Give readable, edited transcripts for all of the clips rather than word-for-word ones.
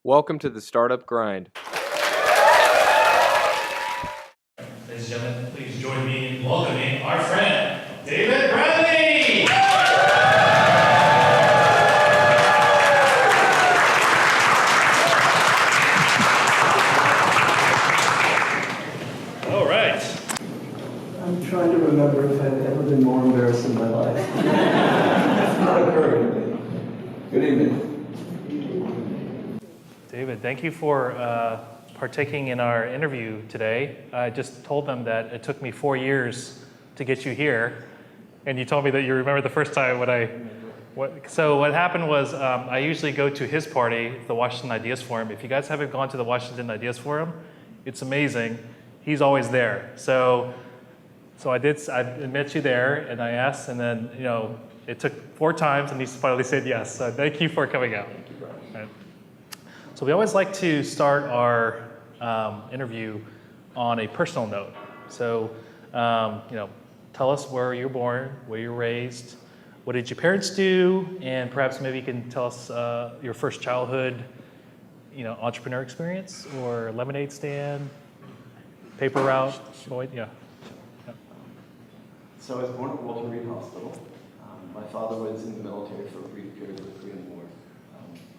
Welcome to the Startup Grind. Ladies and gentlemen, please join me in welcoming our friend, David Bradley! All right. I'm trying to remember if I've ever been more embarrassed in my life. It's not occurring to me. Good evening. David, thank you for partaking in our interview today. I just told them that it took me 4 years to get you here, and you told me that you remember the first time So what happened was I usually go to his party, the Washington Ideas Forum. If you guys haven't gone to the Washington Ideas Forum, it's amazing. He's always there. So I met you there, and I asked, and then it took 4 times, and he finally said yes. So thank you for coming out. Thank you, Brian. Right. So we always like to start our interview on a personal note. So tell us where you were born, where you were raised, what did your parents do, and perhaps maybe you can tell us your first childhood, entrepreneur experience or lemonade stand, paper route. Yeah. So I was born at Walter Reed Hospital. My father was in the military for a brief period of the Korean War.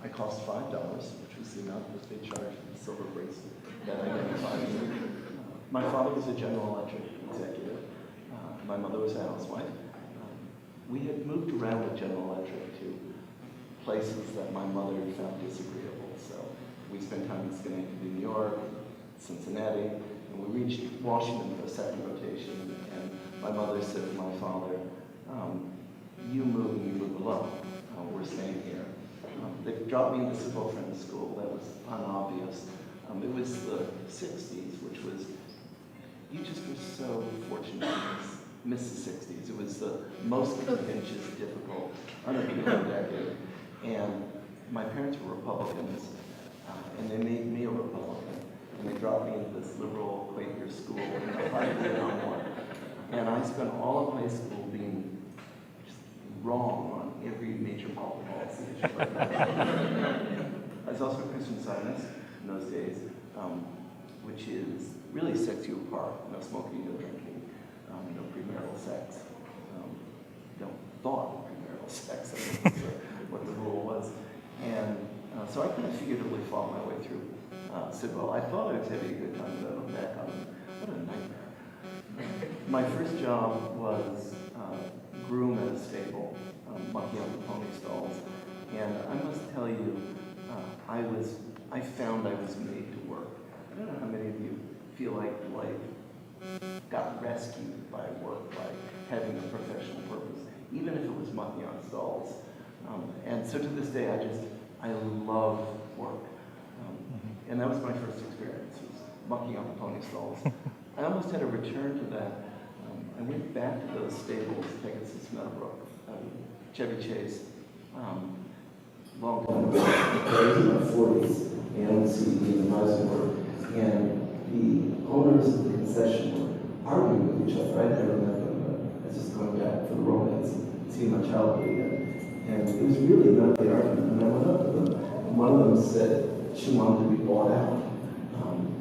I cost $5, which was the amount that they charged for the silver bracelet that identified me. My father was a General Electric executive. My mother was a housewife. We had moved around with General Electric to places that my mother found disagreeable. So we spent time in Schenectady, New York, Cincinnati, and we reached Washington for a second rotation. And my mother said to my father, you move and you move alone. We're staying here. They dropped me into Sidwell Friends School. That was unobvious. It was the 60s, which was, you just were so fortunate to miss the 60s. It was the most contentious, difficult, unappealing decade. And my parents were Republicans, and they made me a Republican. And they dropped me into this liberal Quaker school in the heart of Vietnam War. And I spent all of high school being just wrong on every major public policy issue. I was also a Christian Zionist in those days, which is really sets you apart. No smoking, no drinking, no premarital sex. Don't thought premarital sex, I think was what the rule was. And so I kind of figuratively fought my way through Sidwell. I thought I was having a good time, but I look back on it, what a nightmare. My first job was groom at a stable, mucking up the pony stalls. And I must tell you, I found I was made to work. I don't know how many of you feel like life got rescued by work, by having a professional purpose, even if it was mucking on stalls. And so to this day, I love work. And that was my first experience, was mucking on the pony stalls. I almost had to return to that. I went back to those stables, Pegasus, Meadowbrook, Chevy Chase, long time ago. I was in my 40s, and CDD and advisory work, and the owners of the concession were arguing with each other. I'd never met them, but I was just going back for the romance and seeing my childhood again. And it was really an ugly argument, and I went up to them, and one of them said she wanted to be bought out.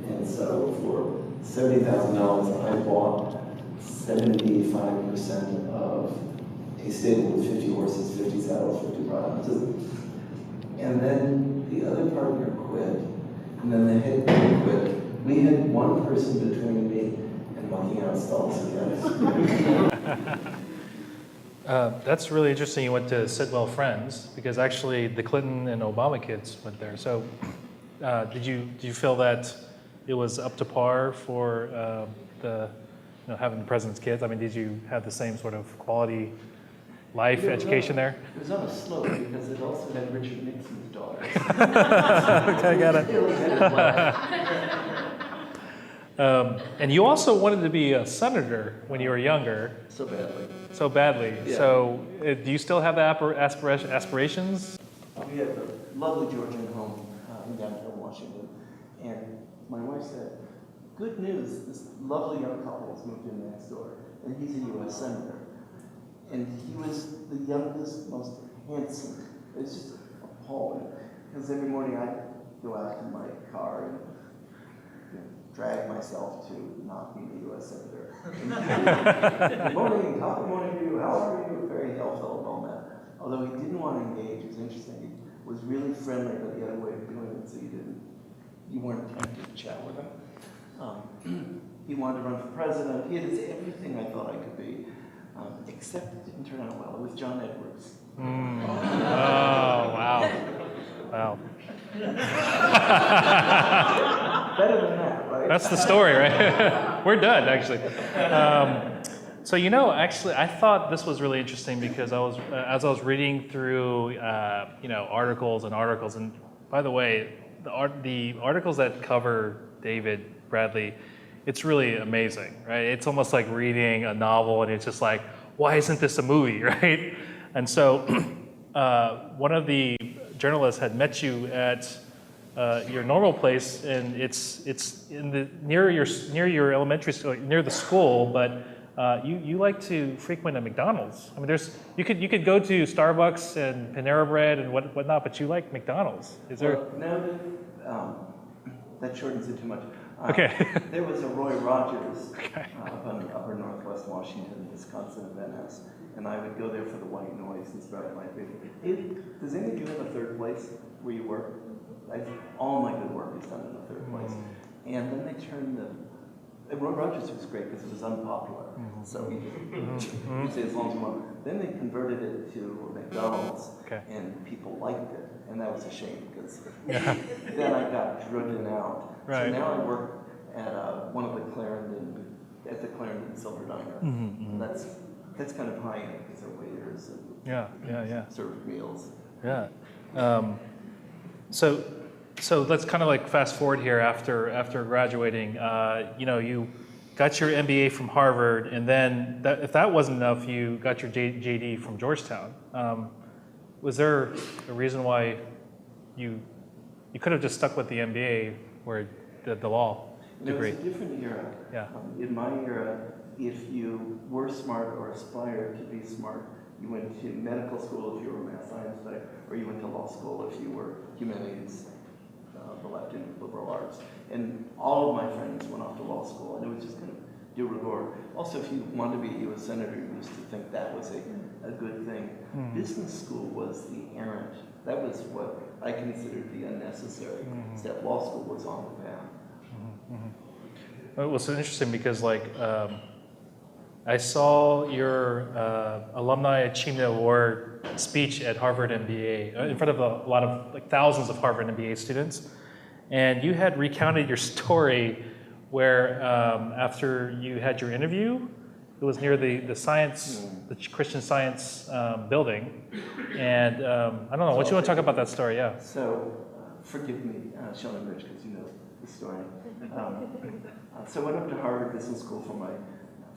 And so for $70,000, I bought 75% of a stable with 50 horses, 50 saddles, 50 bridles. And then the other partner quit, and then the head partner quit. We had one person between me and mucking out stalls again. That's really interesting. You went to Sidwell Friends because actually the Clinton and Obama kids went there. So did you feel that it was up to par for having the president's kids? I mean, did you have the same sort of quality life education there? It was on a slope because it also had Richard Nixon's daughters. Okay, got it. And you also wanted to be a senator when you were younger. So badly. So badly. Yeah. So do you still have the aspirations? We have a lovely Georgian home in downtown Washington. And my wife said, good news, this lovely young couple has moved in next door. And he's a U.S. senator. And he was the youngest, most handsome. It's just appalling. Because every morning I go out to my car and drag myself to not be the U.S. Senator. Good morning, top of the morning to you. How are you? Very helpful and all that. Although he didn't want to engage, it was interesting. He was really friendly, but he had a way of doing it so you weren't tempted to chat with him. He wanted to run for president. He had everything I thought I could be, except it didn't turn out well. It was John Edwards. Oh, wow. Wow. Better than that, right? That's the story, right? We're done, actually. So, actually, I thought this was really interesting because as I was reading through, articles, and by the way, the articles that cover David Bradley, it's really amazing, right? It's almost like reading a novel, and it's just like, why isn't this a movie, right? And so, one of the journalists had met you at your normal place, and it's in near your elementary school, near the school, but you like to frequent a McDonald's. I mean, you could go to Starbucks and Panera Bread and whatnot, but you like McDonald's. Is there? No, that shortens it too much. Okay. There was a Roy Rogers up in upper northwest Washington, Wisconsin, and Van Ness, and I would go there for the white noise and stuff like that. Does any of you have a third place where you work? All my good work is done in the third place. And then they turned Roy Rogers was great because it was unpopular. So you say as long as you want. Then they converted it to McDonald's, and people liked it. And that was a shame because then I got driven out. Right. So now I work at one of the Clarendon Silver Diner. And that's kind of high end because they're waiters and serve meals. Yeah. So let's kind of like fast forward here after graduating. You got your MBA from Harvard, and then if that wasn't enough, you got your JD from Georgetown. Was there a reason why you could have just stuck with the MBA or the law degree? It was a different era. Yeah. In my era, if you were smart or aspired to be smart, you went to medical school if you were a math science type, or you went to law school if you were humanities, the left and liberal arts. And all of my friends went off to law school, and it was just kind of de rigueur. Also, if you wanted to be a U.S. Senator, you used to think that was a good thing. Business school was the errant. That was what I considered the unnecessary step. Law school was on the path. Well, it's interesting because I saw your Alumni Achievement Award speech at Harvard MBA in front of a lot of thousands of Harvard MBA students, and you had recounted your story where after you had your interview, it was near the Christian Science building, and I don't know, what you want to talk about that story? Yeah. So, forgive me, Sean and Rich, because you know the story. So I went up to Harvard Business School for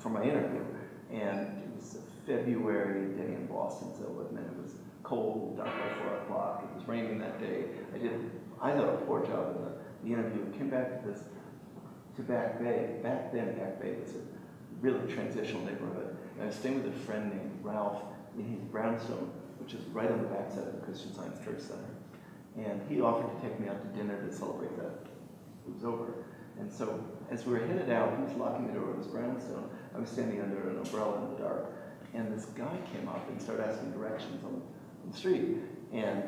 my interview, and it was a February day in Boston, so it meant it was cold, dark by 4 o'clock. It was raining that day. I thought a poor job in the interview. Came back to Back Bay. Back then, Back Bay was a really transitional neighborhood. And I was staying with a friend named Ralph in his brownstone, which is right on the backside of the Christian Science Church Center. And he offered to take me out to dinner to celebrate that it was over. And so, as we were headed out, he was locking the door of his brownstone. I was standing under an umbrella in the dark, and this guy came up and started asking directions on the street. And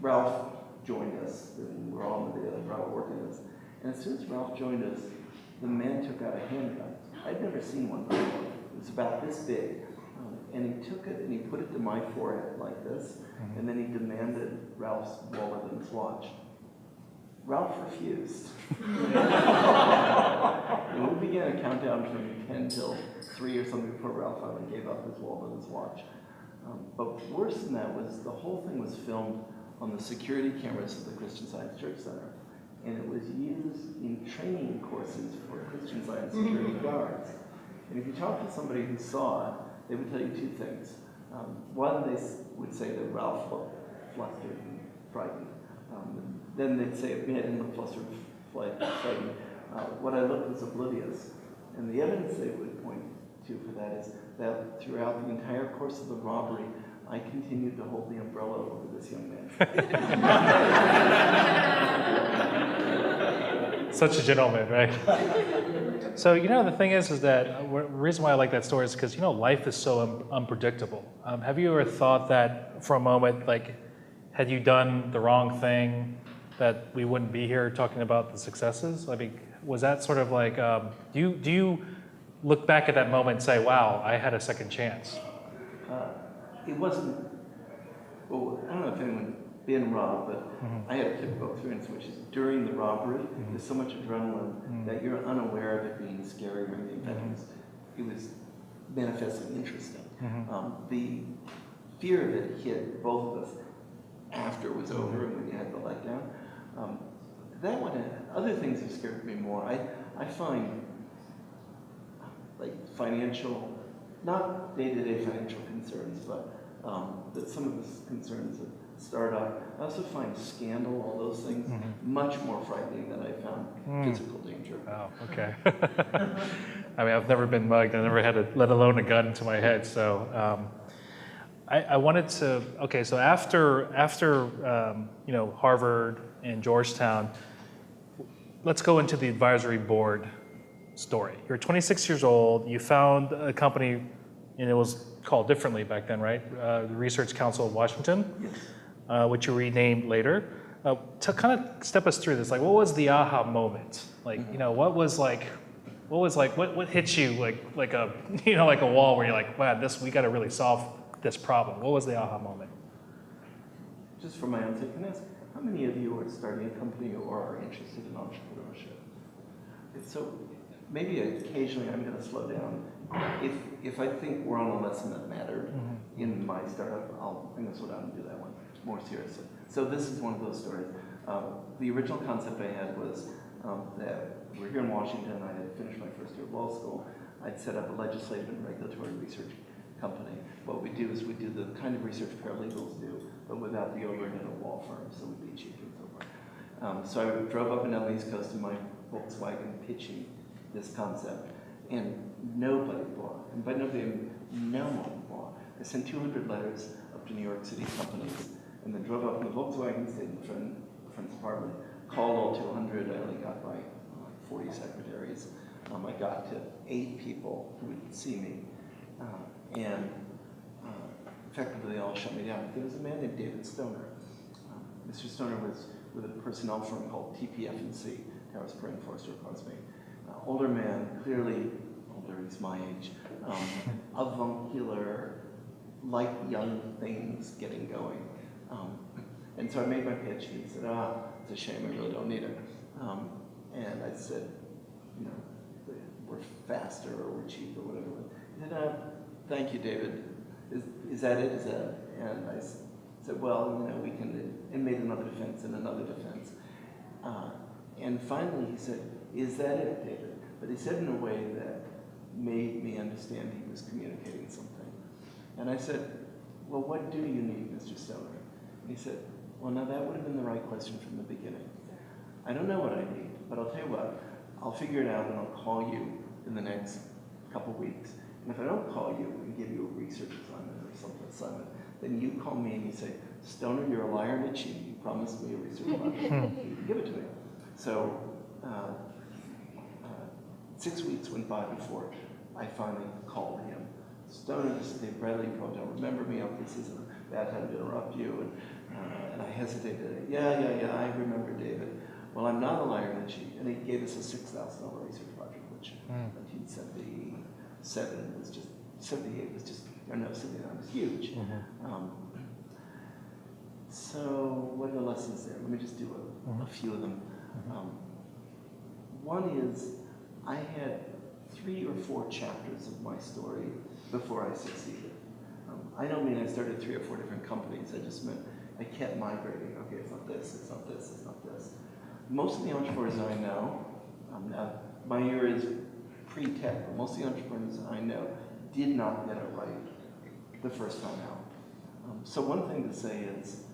Ralph joined us, and we're all in the Ralph working with us. And as soon as Ralph joined us, the man took out a handgun. I'd never seen one before. It was about this big. And he took it and he put it to my forehead like this, and then he demanded Ralph's wallet and his watch. Ralph refused. And we began a countdown from 10 till 3 or something before Ralph finally gave up his wallet and his watch. But worse than that was the whole thing was filmed on the security cameras of the Christian Science Church Center. And it was used in training courses for Christian Science security guards. And if you talk to somebody who saw it, they would tell you two things. One, they would say that Ralph looked flustered and frightened. Then they'd say it didn't look flustered, frightened. What I looked was oblivious. And the evidence they would point to for that is that throughout the entire course of the robbery, I continued to hold the umbrella over this young man. Such a gentleman, right? So, the thing is that the reason why I like that story is because, life is so unpredictable. Have you ever thought that for a moment, like, had you done the wrong thing, that we wouldn't be here talking about the successes? I mean, was that sort of like, do you look back at that moment and say, wow, I had a second chance? It wasn't, well, I don't know if anyone's been robbed, but I had a typical experience, which is during the robbery, there's so much adrenaline that you're unaware of it being scary or anything. In fact, it was manifestly interesting. The fear of it hit both of us after it was over and when you had the letdown. That one, other things have scared me more. I find like financial, not day-to-day financial concerns, but that some of the concerns of startup. I also find scandal, all those things, much more frightening than I found physical danger. Oh, okay. I mean, I've never been mugged. I never had let alone a gun to my head. So I wanted to, okay, so after Harvard and Georgetown, let's go into the advisory board story. You're 26 years old. You found a company, and it was called differently back then, right? The Research Council of Washington, Yes. which you renamed later. To kind of step us through this, like, what was the aha moment? Like, what hit you like a like a wall where you're like, wow, we got to really solve this problem. What was the aha moment? Just for my own sake, can I ask, how many of you are starting a company or are interested in entrepreneurship? So maybe occasionally I'm going to slow down. If I think we're on a lesson that mattered in my startup, I'm going to slow down and do that one more seriously. So this is one of those stories. The original concept I had was that we're here in Washington. I had finished my first year of law school. I'd set up a legislative and regulatory research company. What we do is we do the kind of research paralegals do, but without the overhead of law firms, so we'd be cheaper and so forth. So I drove up and down the East Coast in my Volkswagen pitching this concept, and nobody bought. And by nobody, I mean no one bought. I sent 200 letters up to New York City companies, and then drove up in the Volkswagen, stayed in a friend's apartment, called all 200. I only got by 40 secretaries. I got to 8 people who would see me, and effectively they all shut me down. There was a man named David Stoner. Mr. Stoner was with a personnel firm called TPF&C, Towers Perrin Forrester Crosby. Older man, clearly older, he's my age, avuncular, like young things getting going. And so I made my pitch, and he said, it's a shame, I really don't need it. And I said, we're faster or we're cheaper, whatever. He said, thank you, David. Is that it? Is that it? And I said, well, we can, and made another defense and another defense. And finally he said, is that it, David? But he said in a way that made me understand he was communicating something. And I said, well, what do you need, Mr. Stoner? And he said, well, now that would have been the right question from the beginning. I don't know what I need, but I'll tell you what, I'll figure it out and I'll call you in the next couple weeks. And if I don't call you and give you a research assignment or something assignment, then you call me and you say, Stoner, you're a liar and a cheat. You promised me a research assignment. Give it to me. So 6 weeks went by before I finally called him. Stoner, this is Dave Bradley. You probably don't remember me. This isn't a bad time to interrupt you. And I hesitated. Yeah, I remember David. Well, I'm not a liar and a cheat. And he gave us a $6,000 research project, which in 1977 was just, 78 was just, or no, 79 was huge. So what are the lessons there? Let me just do a few of them. One is I had 3 or 4 chapters of my story before I succeeded. I don't mean I started 3 or 4 different companies. I just meant I kept migrating. Okay, it's not this, it's not this, it's not this. Most of the entrepreneurs I know, now my year is pre-tech, but most of the entrepreneurs I know did not get it right the first time out. So one thing to say is,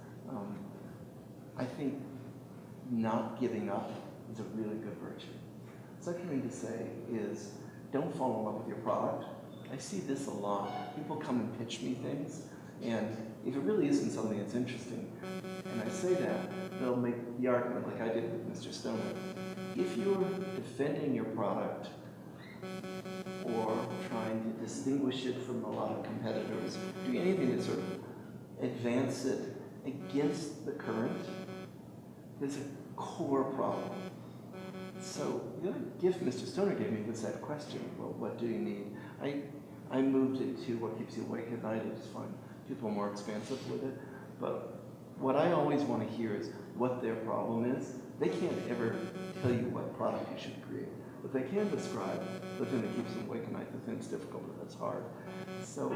I think not giving up is a really good virtue. Second thing to say is, don't fall in love with your product. I see this a lot. People come and pitch me things, And if it really isn't something that's interesting, and I say that, they'll make the argument like I did with Mr. Stoner. If you're defending your product or trying to distinguish it from a lot of competitors, doing anything to sort of advance it against the current, there's a core problem. So the other gift Mr. Stoner gave me was that question, well, what do you need? I moved it to what keeps you awake at night. I just find people more expansive with it. But what I always want to hear is what their problem is. They can't ever tell you what product you should create. But they can describe the thing that keeps them awake at night, the thing that's difficult or that's hard. So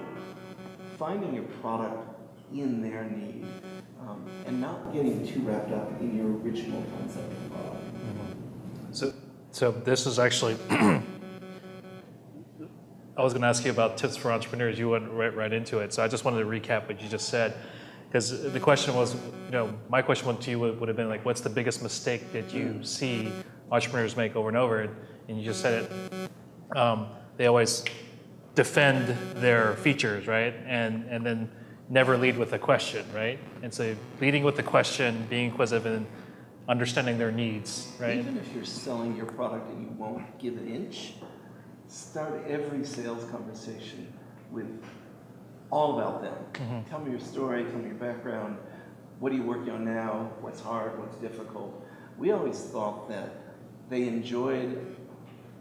finding your product in their need and not getting too wrapped up in your original concept of product. So this is actually, I was going to ask you about tips for entrepreneurs. You went right into it. So I just wanted to recap what you just said. Because the question was, my question to you would have been like, what's the biggest mistake that you see entrepreneurs make over and over? And you just said it. They always defend their features, right? And then never lead with a question, right? And so leading with the question, being inquisitive, and understanding their needs, right? Even if you're selling your product and you won't give an inch, start every sales conversation with all about them. Mm-hmm. Tell me your story, tell me your background, what are you working on now, what's hard, what's difficult. We always thought that they enjoyed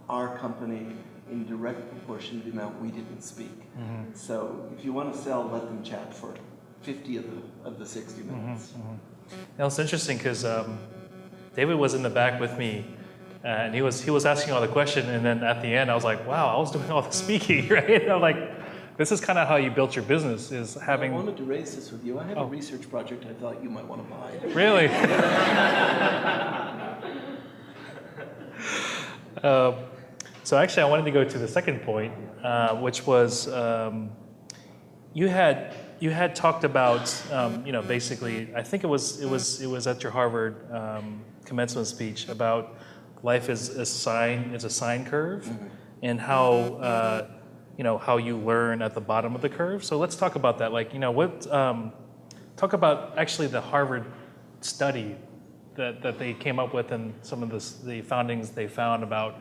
our company in direct proportion to the amount we didn't speak. Mm-hmm. So if you want to sell, let them chat for 50 of the 60 minutes. Mm-hmm. Now it's interesting because David was in the back with me, and he was asking all the questions, and then at the end I was like, wow, I was doing all the speaking, right? And I'm like, this is kind of how you built your business, is having... I wanted to raise this with you. I have a research project I thought you might want to buy. Really? So actually I wanted to go to the second point, which was you had talked about, basically, I think it was at your Harvard commencement speech about life is a sine curve, mm-hmm. and how how you learn at the bottom of the curve. So let's talk about that. Like, talk about actually the Harvard study that they came up with and some of the foundings they found about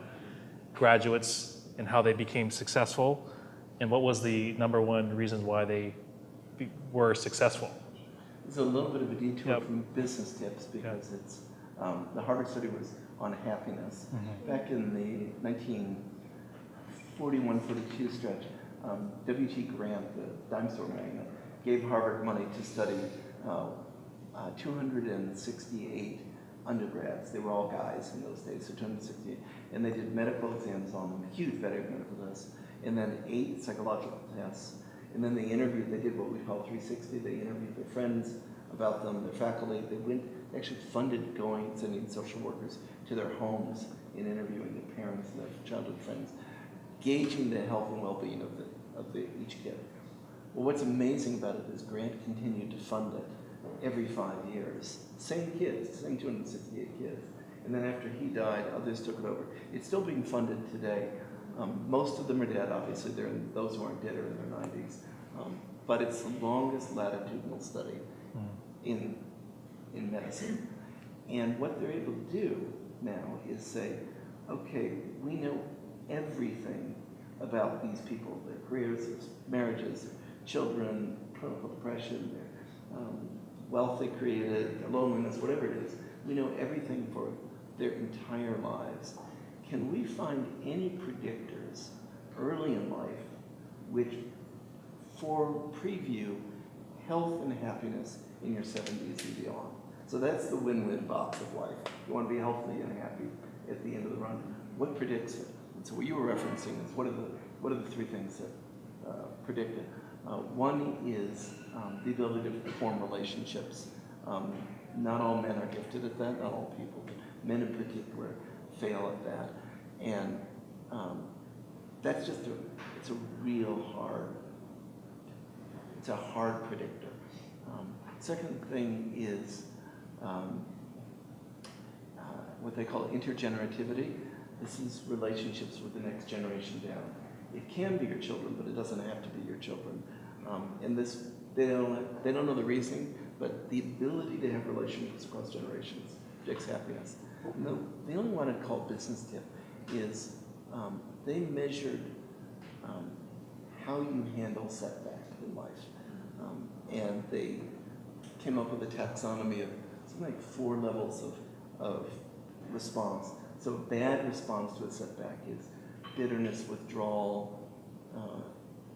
graduates and how they became successful, and what was the number one reason why they were successful. It's a little bit of a detour from business tips because it's the Harvard study was on happiness. Mm-hmm. Back in the 1941-42 stretch, W.T. Grant, the dime store magnate, gave Harvard money to study 268 undergrads. They were all guys in those days, so 268. And they did medical exams on them, huge medical tests, and then 8 psychological tests. And then they did what we call 360. They interviewed their friends about them, their faculty. They actually funded sending social workers to their homes and interviewing their parents and their childhood friends, gauging the health and well-being of each kid. Well, what's amazing about it is Grant continued to fund it every 5 years. Same kids, same 268 kids. And then after he died, others took it over. It's still being funded today. Most of them are dead, obviously. Those who aren't dead are in their 90s. But it's the longest latitudinal study in medicine. And what they're able to do now is say, okay, we know everything about these people, their careers, their marriages, their children, clinical depression, their wealth they created, their loneliness, whatever it is. We know everything for their entire lives. Can we find any predictors early in life which preview health and happiness in your 70s and beyond? So that's the win-win box of life. You want to be healthy and happy at the end of the run. What predicts it? And so what you were referencing is what are the 3 things that predict it? One is the ability to form relationships. Not all men are gifted at that, not all people, but men in particular fail at that. And that's just it's a real hard, it's a hard predictor. Second thing is what they call intergeneric tivity. This is relationships with the next generation down. It can be your children, but it doesn't have to be your children. And this They don't know the reasoning, but the ability to have relationships across generations predicts happiness. And the only one I'd call business tip is they measured how you handle setback in life. And they came up with a taxonomy of something like 4 levels of response. So a bad response to a setback is bitterness, withdrawal,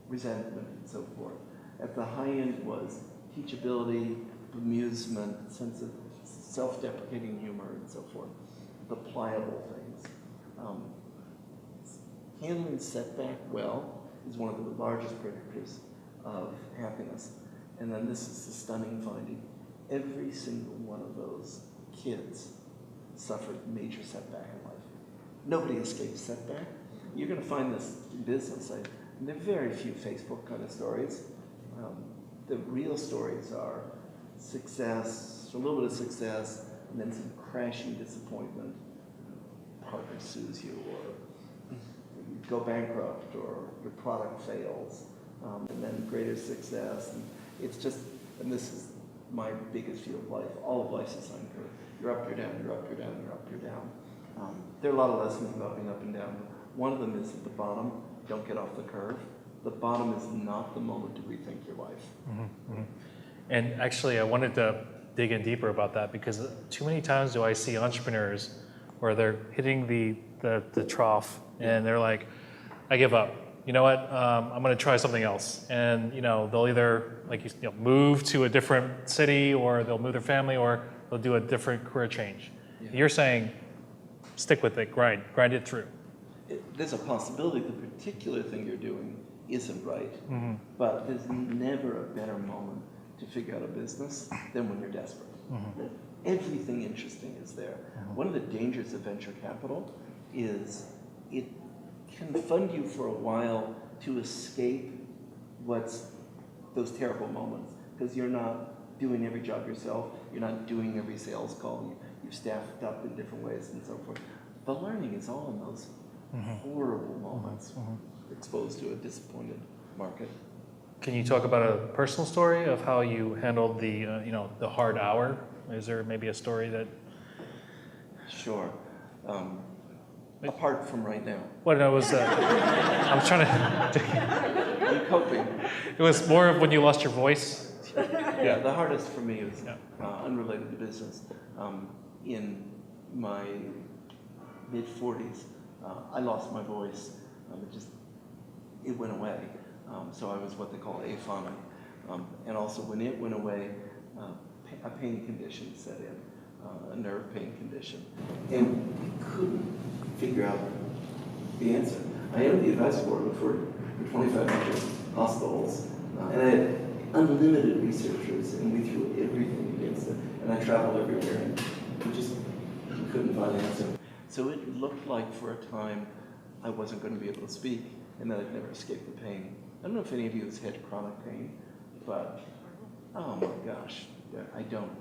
resentment, and so forth. At the high end was teachability, amusement, sense of self-deprecating humor, and so forth. The pliable things. Handling setback well is one of the largest predictors of happiness. And then this is the stunning finding. Every single one of those kids suffered major setback in life. Nobody escapes setback. You're going to find this in business. And there are very few Facebook kind of stories. The real stories are success, a little bit of success, and then some crashing disappointment. Partner sues you, or you go bankrupt, or your product fails, and then greater success. And it's just, and this is my biggest view of life. All of life's a sine curve. You're up, you're down, you're up, you're down, you're up, you're down. There are a lot of lessons about being up and down. One of them is at the bottom, don't get off the curve. The bottom is not the moment to rethink your life. Mm-hmm, mm-hmm. And actually, I wanted to dig in deeper about that, because too many times do I see entrepreneurs where they're hitting the trough and they're like, I give up. You know what? I'm going to try something else. And they'll either move to a different city, or they'll move their family, or they'll do a different career change. Yeah. You're saying, stick with it, grind it through. There's a possibility the particular thing you're doing isn't right, but there's never a better moment to figure out a business than when you're desperate. Everything interesting is there. One of the dangers of venture capital is it can fund you for a while to escape those terrible moments, because you're not doing every job yourself, you're not doing every sales call, you've staffed up in different ways and so forth. The learning is all in those horrible moments, exposed to a disappointed market. Can you talk about a personal story of how you handled the hard hour? Is there maybe a story that? Sure. Apart from right now. Well, no, it was. I was trying to. I'm coping. It was more of when you lost your voice. Yeah, the hardest for me is unrelated to business. In my mid-40s, I lost my voice. It went away. So I was what they call aphonic. And also when it went away, a pain condition set in, a nerve pain condition. And we couldn't figure out the answer. I entered the advisory board for 2,500 hospitals, and I had unlimited researchers, and we threw everything against it. And I traveled everywhere, and we couldn't find an answer. So it looked like for a time I wasn't going to be able to speak, and that I'd never escape the pain. I don't know if any of you has had chronic pain, but oh my gosh, I don't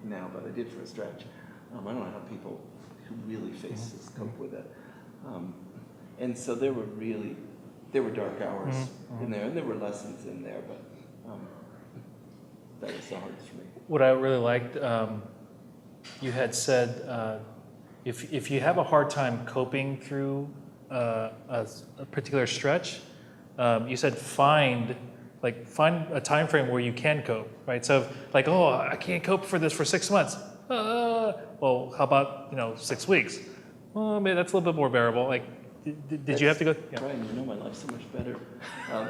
now, but I did for a stretch. I don't know how people who really face this cope with it. And so there were dark hours in there, and there were lessons in there, but that was the hardest for me. What I really liked, you had said, if you have a hard time coping through a particular stretch, you said find a time frame where you can cope, right? So I can't cope for this for 6 months. Well, how about 6 weeks? Well, maybe that's a little bit more bearable. Did you have to go? Yeah. Right, you know my life so much better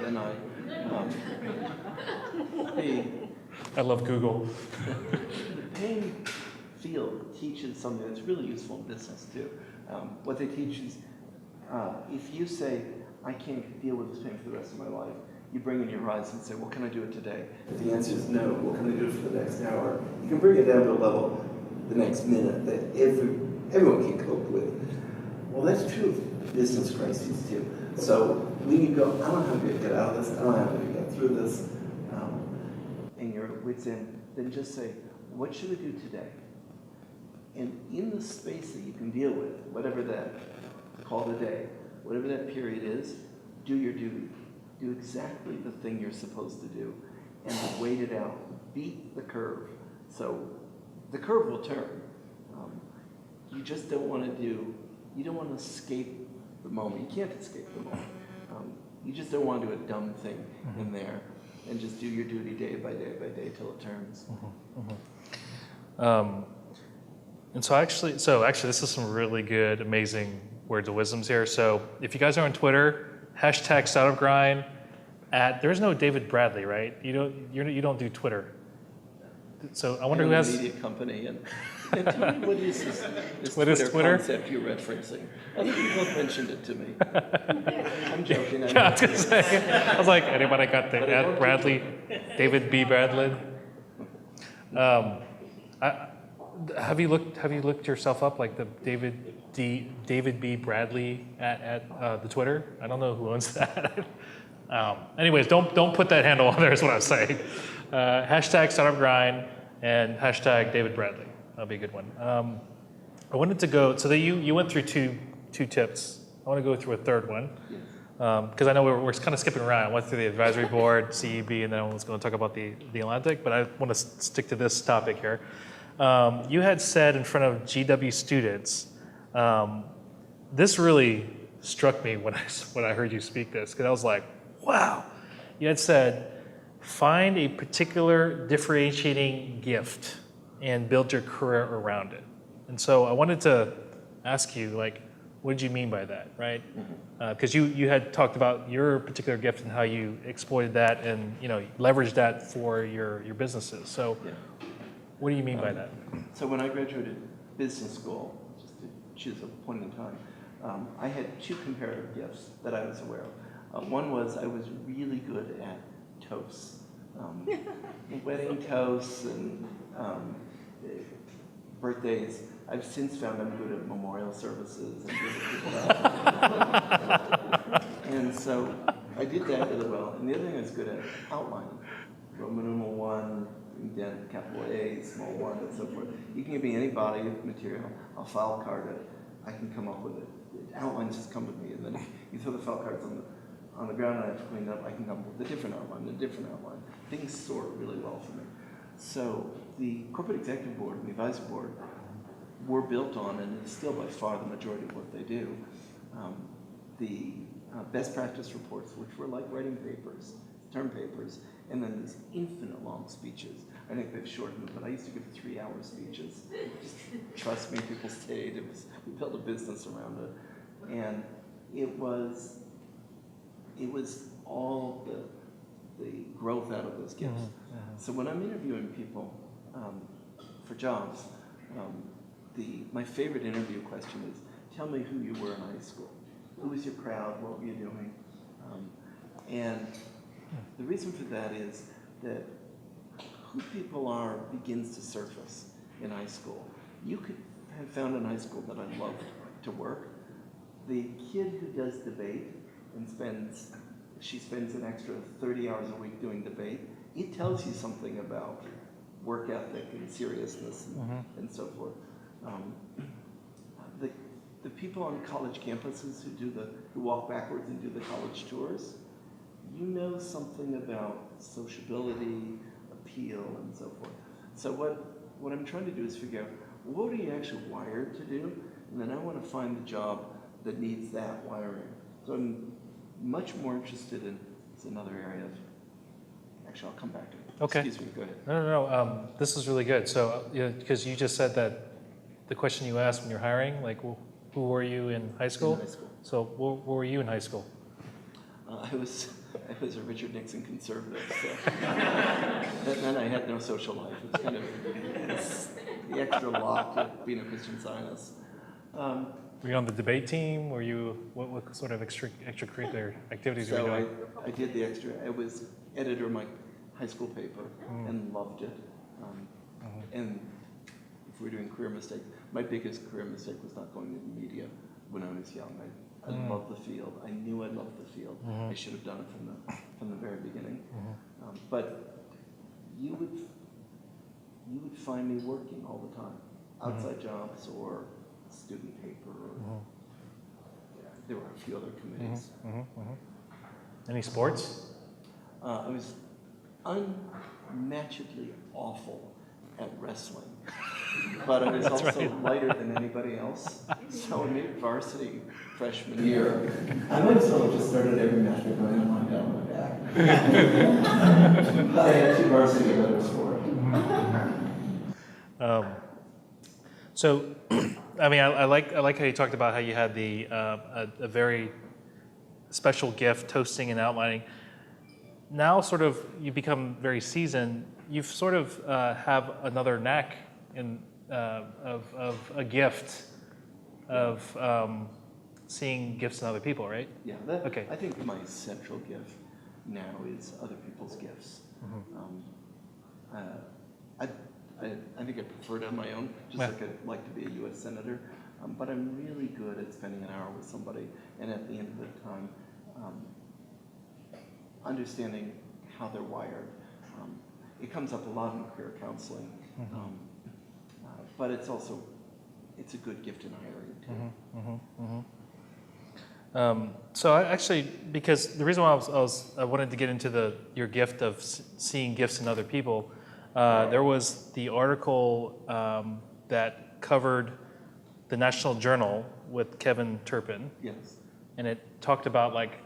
than I. I love Google. The pain field teaches something that's really useful in business too. What they teach is, if you say, I can't deal with this pain for the rest of my life, you bring in your horizon and say, well, can I do it today? If the answer is no, well, can I do it for the next hour? You can bring it down to a level the next minute that everyone can cope with. Well, that's true of business crises too. So when you go, I don't know how to get out of this, I don't know how to get through this, and your wit's end, then just say, what should I do today? And in the space that you can deal with, whatever that, call it a day, whatever that period is, do your duty. Do exactly the thing you're supposed to do. and to wait it out, beat the curve. So the curve will turn. You just don't want you don't want to escape the moment. You can't escape the moment. You just don't want to do a dumb thing in there and just do your duty day by day by day till it turns. And so actually, this is some really good, amazing words of wisdoms here. So if you guys are on Twitter, hashtag Startup Grind. There's no David Bradley, right? You don't do Twitter. So I wonder who has a media company and tell me what is this What is Twitter concept you're referencing? Other people have mentioned it to me. I'm joking. I was gonna say. I was like, anybody got the Bradley, David B. Bradley? Have you looked yourself up, like the David B. Bradley at the Twitter? I don't know who owns that. Anyways, don't put that handle on there. Is what I'm saying. Hashtag Startup Grind and hashtag David Bradley. That'll be a good one. I wanted to go. So that you went through two tips. I want to go through a third one because I know we're kind of skipping around. I went through the advisory board, CEB, and then I was going to talk about the Atlantic. But I want to stick to this topic here. You had said in front of GW students, this really struck me when I heard you speak this, because I was like, wow. You had said, find a particular differentiating gift and build your career around it. And so I wanted to ask you, like, what did you mean by that, right? Because you had talked about your particular gift and how you exploited that and leveraged that for your businesses. So what do you mean by that? So when I graduated business school, just to choose a point in time, I had two comparative gifts that I was aware of. One was I was really good at toasts, wedding toasts and birthdays. I've since found I'm good at memorial services and giving people out. And so I did that really well. And the other thing I was good at, outlining. Roman numeral 1, indent, capital A, small 1, and so forth. You can give me any body of material, I'll file card it, I can come up with it. Outlines just come with me, and then if you throw the file cards on the ground and I have to clean up, I can come up with a different outline. Things sort really well for me. So the corporate executive board and the advisory board were built on, and it's still by far the majority of what they do, the best practice reports, which were like writing papers, term papers, and then these infinite long speeches. I think they've shortened them, but I used to give 3-hour speeches. Just trust me, people stayed. We built a business around it. And it was all the growth out of those gifts. So when I'm interviewing people for jobs, my favorite interview question is, tell me who you were in high school. Who was your crowd? What were you doing? And the reason for that is that who people are begins to surface in high school. You could have found in high school that I loved to work. The kid who does debate and spends an extra 30 hours a week doing debate, it tells you something about work ethic and seriousness and so forth. The people on college campuses who walk backwards and do the college tours, you know something about sociability, appeal, and so forth. So what I'm trying to do is figure out, what are you actually wired to do? And then I want to find the job that needs that wiring. So I'm much more interested in, it's another area of, actually I'll come back to it. Okay. Excuse me, go ahead. No. This is really good. So, because you just said that the question you asked when you're hiring, like, who were you in high school? In high school. So, where were you in high school? I was a Richard Nixon conservative, so then I had no social life. It's kind of the extra lot of being a Christian Zionist. Were you on the debate team? Were you what sort of extracurricular activities were you doing? I did the extra. I was editor of my high school paper and loved it. And if we're doing career mistakes, my biggest career mistake was not going into media when I was young. I loved the field. I knew I loved the field. I should have done it from the very beginning. But you would find me working all the time, outside jobs or student paper. Or, there were a few other committees. Any sports? I was unmatchedly awful at wrestling. But I was also lighter than anybody else. So I made varsity freshman year. I might as well have just started every match by going on my down my back. But I had 2 varsity letters for it. So, I mean, I like how you talked about how you had a very special gift, toasting and outlining. Now, sort of, you become very seasoned. You've sort of have another knack of a gift of seeing gifts in other people, right? Yeah. Okay. I think my central gift now is other people's gifts. I think I prefer it on my own, just like I'd like to be a U.S. Senator. But I'm really good at spending an hour with somebody, and at the end of the time, understanding how they're wired. It comes up a lot in career counseling, but it's a good gift in hiring too. So I actually, because the reason why I wanted to get into your gift of seeing gifts in other people, there was the article that covered the National Journal with Kevin Turpin. Yes. And it talked about like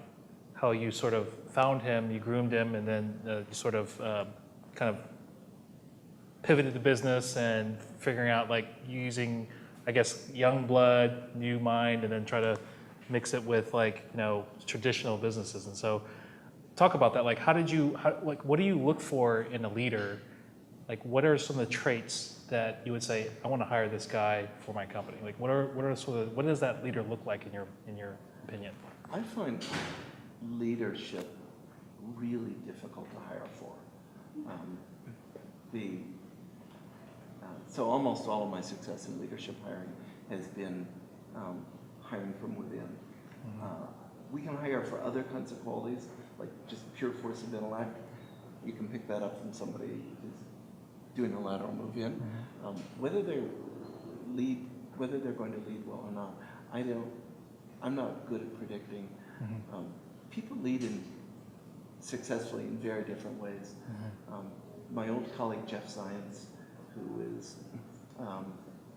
how you sort of found him, you groomed him, and then you sort of kind of pivoted the business and figuring out like using, I guess, young blood, new mind, and then try to mix it with like, traditional businesses. And so talk about that. Like, what do you look for in a leader? Like, what are some of the traits that you would say, I want to hire this guy for my company? Like, what does that leader look like in your opinion? I find leadership really difficult to hire for. So almost all of my success in leadership hiring has been hiring from within. We can hire for other kinds of qualities, like just pure force of intellect. You can pick that up from somebody who's doing a lateral move in. Whether they're going to lead well or not, I'm not good at predicting. People lead successfully in very different ways. My old colleague Jeff Zients, who is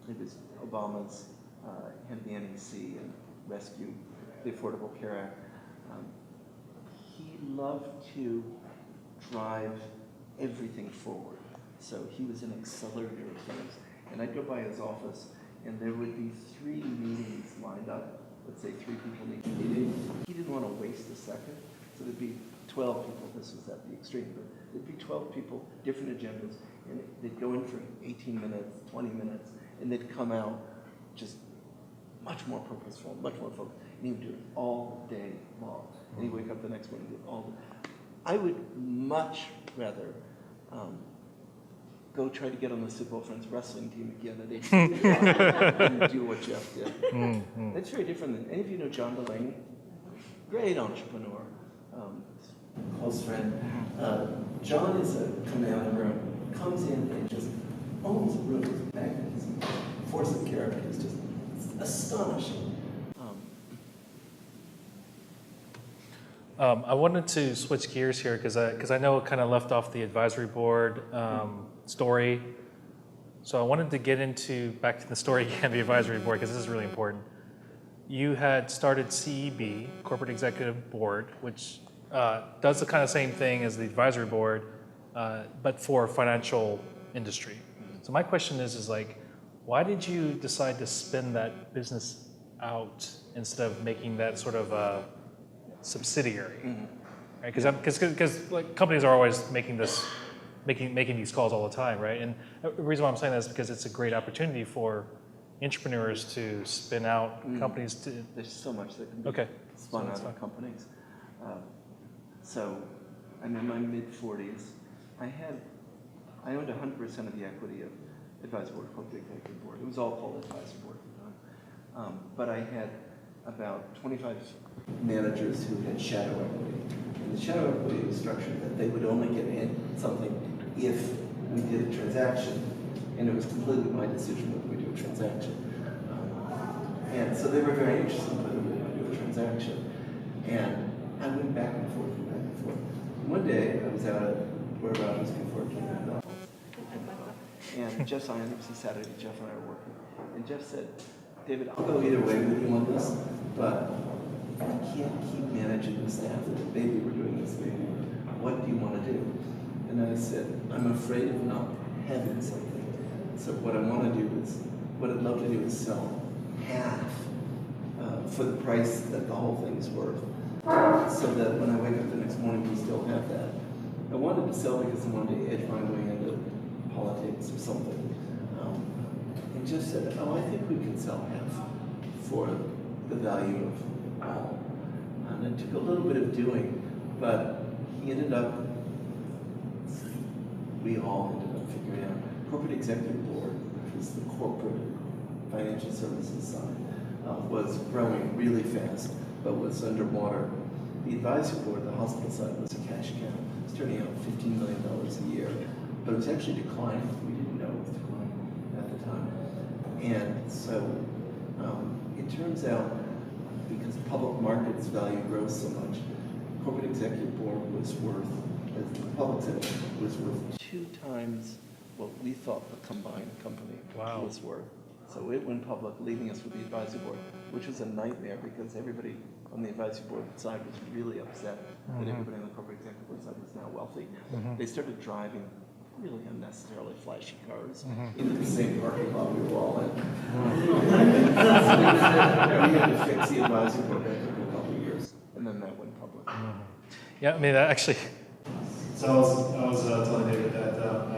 he was Obama's head of the NEC and rescued the Affordable Care Act. He loved to drive everything forward. So he was an accelerator of things. And I'd go by his office, and there would be 3 meetings lined up. Let's say 3 people need a meeting. He didn't want to waste a second. So there'd be 12 people. This was at the extreme, but there'd be 12 people, different agendas, and they'd go in for 18 minutes, 20 minutes, and they'd come out just much more purposeful, much more focused. And he would do it all day long. And he'd wake up the next morning and do it all day. I would much rather go try to get on the Super Bowl Friends wrestling team again at 18 and do what Jeff did. That's very different than any of you know John Delaney, great entrepreneur, close friend. John is a commander, comes in and just owns a room with magnetism, force of character is just astonishing. I wanted to switch gears here because I know it kind of left off the advisory board story. So I wanted to get back to the story again, the advisory board, because this is really important. You had started CEB, Corporate Executive Board, which does the kind of same thing as the advisory board, but for financial industry. So my question is like, why did you decide to spin that business out instead of making that sort of a subsidiary? Right? Because like companies are always making these calls all the time, right? And the reason why I'm saying that is because it's a great opportunity for entrepreneurs to spin out companies. There's so much that can be spun out of companies. So I'm in my mid-40s. I owned 100% of the equity of advisory board called the executive board. It was all called advisory board at the time. But I had about 25 managers who had shadow equity. And the shadow equity was structured that they would only get in something if we did a transaction. And it was completely my decision whether we do a transaction. And so they were very interested in whether we were going to do a transaction. And I went back and forth and back and forth. And one day I was out at whereabouts before it came out. And Jeff signed up, so Saturday Jeff and I were working. And Jeff said, David, I'll go either way with you on this, but I can't keep managing the staff that maybe we're doing this maybe. What do you want to do? And I said, I'm afraid of not having something. So what I want to do is, what I'd love to do is sell half for the price that the whole thing's worth. So that when I wake up the next morning, we still have that. I wanted to sell because I wanted to edge my way into politics or something. And Jeff said, oh, I think we can sell half for the value of all. And it took a little bit of doing, but he ended up, we all ended up figuring out, corporate executive board, which was the corporate financial services side, was growing really fast, but was underwater. The advisory board, the hospital side, was a cash cow. It was turning out $15 million a year, but it was actually declining. We didn't know it was declining at the time. And so it turns out, because public markets value growth so much, corporate executive board was worth, as the public sector was worth 2 times what we thought the combined company was worth. So it went public, leaving us with the advisory board, which was a nightmare because everybody on the advisory board side was really upset that everybody on the corporate executive board side was now wealthy. They started driving really unnecessarily flashy cars into the same parking lot we were all in. We had to fix the advisory board for a couple of years, and then that went public. Yeah, I mean, that actually. So I was telling David that I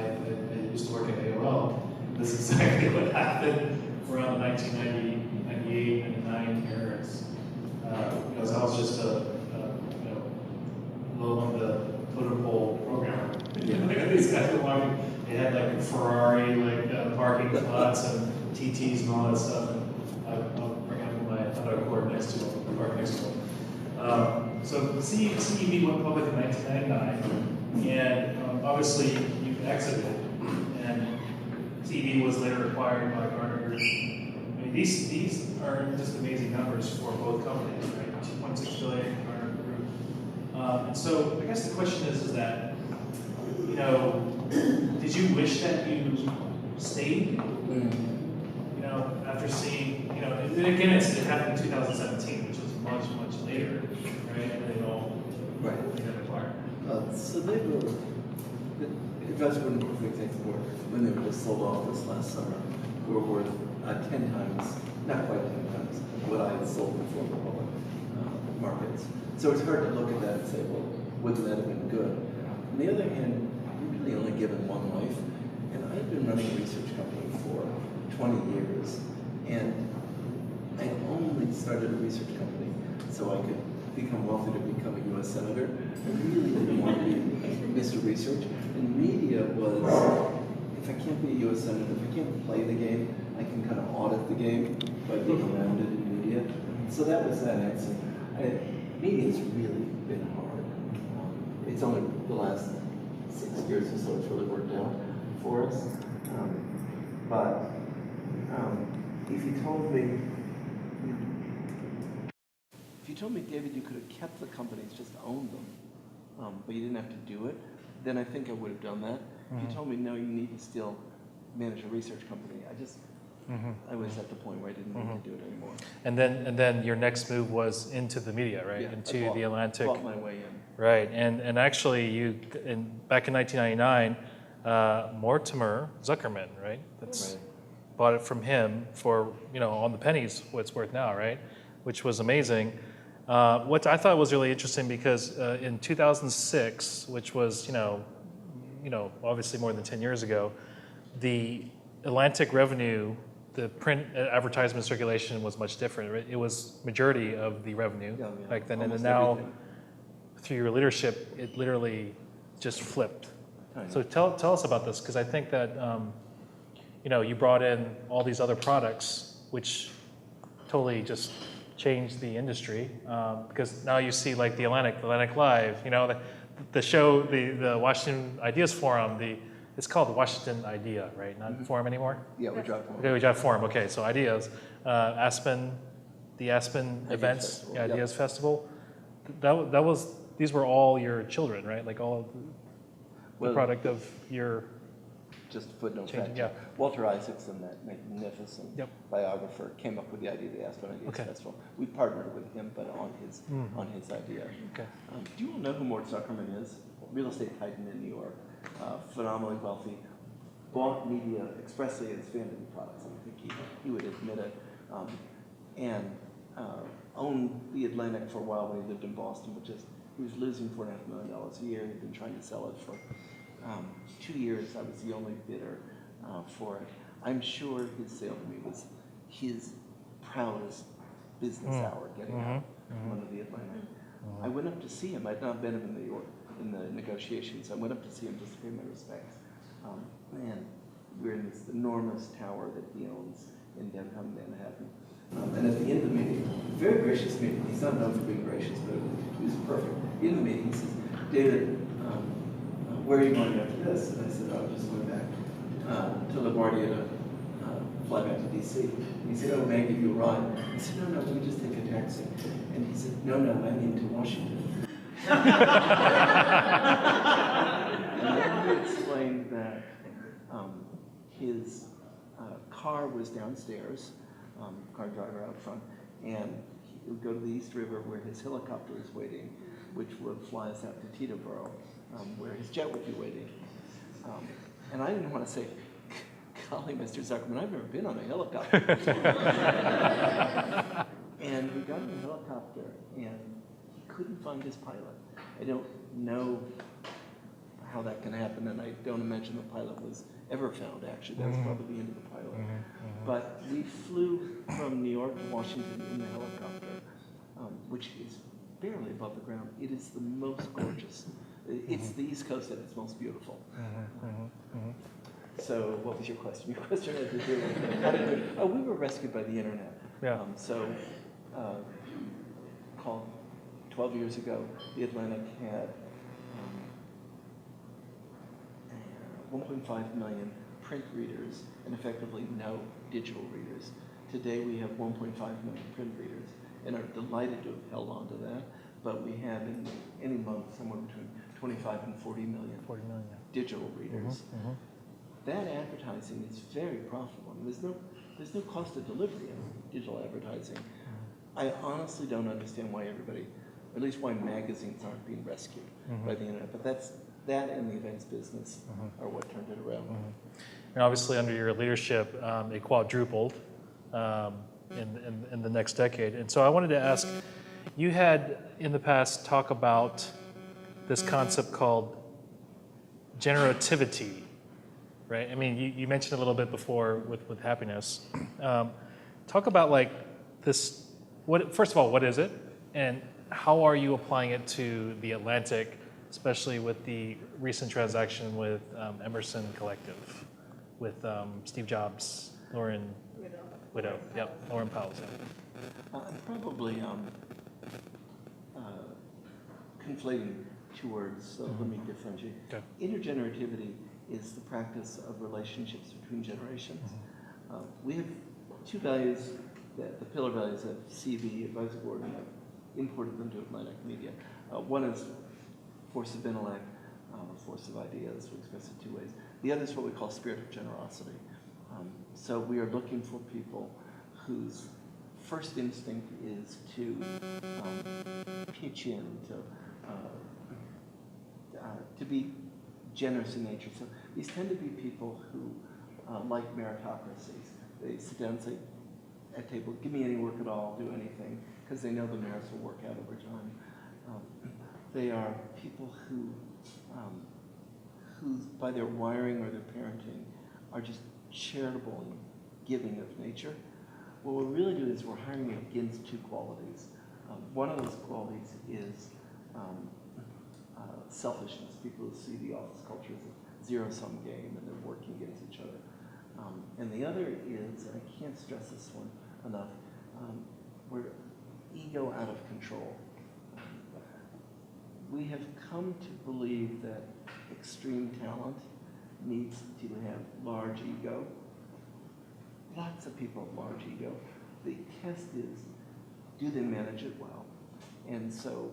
used to work at AOL. This is exactly what happened around the 1990, 98, 99 eras. Because I was just a low on the totem pole programmer. These guys were walking. They had like a Ferrari, parking lots and TTs and all that stuff. And I'll bring up my auto cord next to them, park next to them. So CEV went public in 1999, and obviously you exited, and CEV was later acquired by Gartner Group. I mean, these are just amazing numbers for both companies, right? 2.6 billion Gartner Group. And so I guess the question is that, did you wish that you stayed? After seeing, and again, it happened in 2017, which was much later, right? And they all got acquired. So they were, the investment executive board, when they were just sold off this last summer, were worth 10 times, not quite 10 times, what I had sold before the public markets. So it's hard to look at that and say, well, wouldn't that have been good? On the other hand, you're really only given one life, and I've been running a research company for 20 years, and I only started a research company so I could become wealthy to become a U.S. Senator. I really didn't want to be Mr. Research. And media was, if I can't be a U.S. Senator, if I can't play the game, I can kind of audit the game by being around it in media. So that was that answer. Media's really been hard. It's only the last 6 years or so it's really worked out for us. But if you told me, David, you could have kept the companies, just owned them, but you didn't have to do it, then I think I would have done that. If you told me, no, you need to still manage a research company, I was at the point where I didn't need to do it anymore. And then your next move was into the media, right? Yeah, into the Atlantic. Bought my way in. Right, and actually back in 1999, Mortimer Zuckerman, right? Bought it from him for, on the pennies what it's worth now, right? Which was amazing. What I thought was really interesting because in 2006, which was, obviously more than 10 years ago, the Atlantic revenue, the print advertisement circulation was much different. Right? It was majority of the revenue back then, and then now, everything. Through your leadership, it literally just flipped. So tell us about this, because I think that you brought in all these other products, which totally just changed the industry. Because now you see like the Atlantic Live, the show, the Washington Ideas Forum, it's called the Washington Idea, right? Not Forum anymore? Yeah, we dropped one. Okay, we dropped Forum. Okay, so Ideas, Aspen, the Aspen events, Festival, Ideas Festival. These were all your children, right? Like all. the product of your Just a footnote changing? fact. Yeah. Walter Isaacson, that magnificent Yep. biographer, came up with the idea of the Aspen Ideas Okay. Festival. We partnered with him, but on his idea. Okay. Do you all know who Mort Zuckerman is? Real estate titan in New York, phenomenally wealthy, bought media expressly as vanity products. I don't think he would admit it, and owned the Atlantic for a while when he lived in Boston, but he was losing $4.5 million a year. He'd been trying to sell it for 2 years. I was the only bidder for it. I'm sure his sale to me was his proudest business hour, getting out from under the Atlantic. I went up to see him. I'd not been in New York in the negotiations. I went up to see him just to pay my respects. And we're in this enormous tower that he owns in downtown Manhattan. And at the end of the meeting, very gracious meeting. He's not known for being gracious, but he was perfect. In the meeting, he says, "David, where are you going after this?" And I said, "I'm just going back to LaGuardia to fly back to D.C." And he said, "Oh, may I give you a ride?" I said, "No, we just take a taxi." And he said, No, I mean to Washington." And then he explained that his car was downstairs, car driver out front, and he would go to the East River where his helicopter is waiting, which would fly us out to Teterboro, where his jet would be waiting. And I didn't want to say, "Golly, Mr. Zuckerman, I've never been on a helicopter." And we got in the helicopter, and he couldn't find his pilot. I don't know how that can happen, and I don't imagine the pilot was ever found, actually. That was probably the end of the pilot. But we flew from New York to Washington in the helicopter, which is barely above the ground. It is the most gorgeous. It's the East Coast at its most beautiful. So what was your question? Your question had to do with how did we were rescued by the internet. Yeah. Called 12 years ago, the Atlantic had 1.5 million print readers and effectively no digital readers. Today we have 1.5 million print readers and are delighted to have held on to that, but we have in any month somewhere between 25 and 40 million digital readers. That advertising is very profitable. There's no cost of delivery in digital advertising. I honestly don't understand why everybody, or at least why magazines aren't being rescued by the internet. But that and the events business are what turned it around. And obviously, under your leadership, it quadrupled in the next decade. And so I wanted to ask, you had in the past talk about this concept called generativity, right? I mean, you mentioned a little bit before with happiness. Talk about like this. First of all, what is it, and how are you applying it to the Atlantic, especially with the recent transaction with Emerson Collective, with Steve Jobs, Lauren Widow, yep, Lauren Powell. I'm probably conflating two words, so let me differentiate. Okay. Intergenerativity is the practice of relationships between generations. We have two values, the pillar values of CV, Advisory Board, and I've imported them to Atlantic Media. One is force of intellect, force of ideas, we express it two ways. The other is what we call spirit of generosity. So we are looking for people whose first instinct is to pitch in, to be generous in nature. So these tend to be people who like meritocracies. They sit down and say, at table, give me any work at all, do anything, because they know the merits will work out over time. They are people who by their wiring or their parenting are just charitable and giving of nature. What we're really doing is we're hiring against two qualities. One of those qualities is selfishness. People who see the office culture as a zero-sum game and they're working against each other. And the other is, and I can't stress this one enough, we're ego out of control. We have come to believe that extreme talent needs to have large ego. Lots of people have large ego. The test is, do they manage it well? And so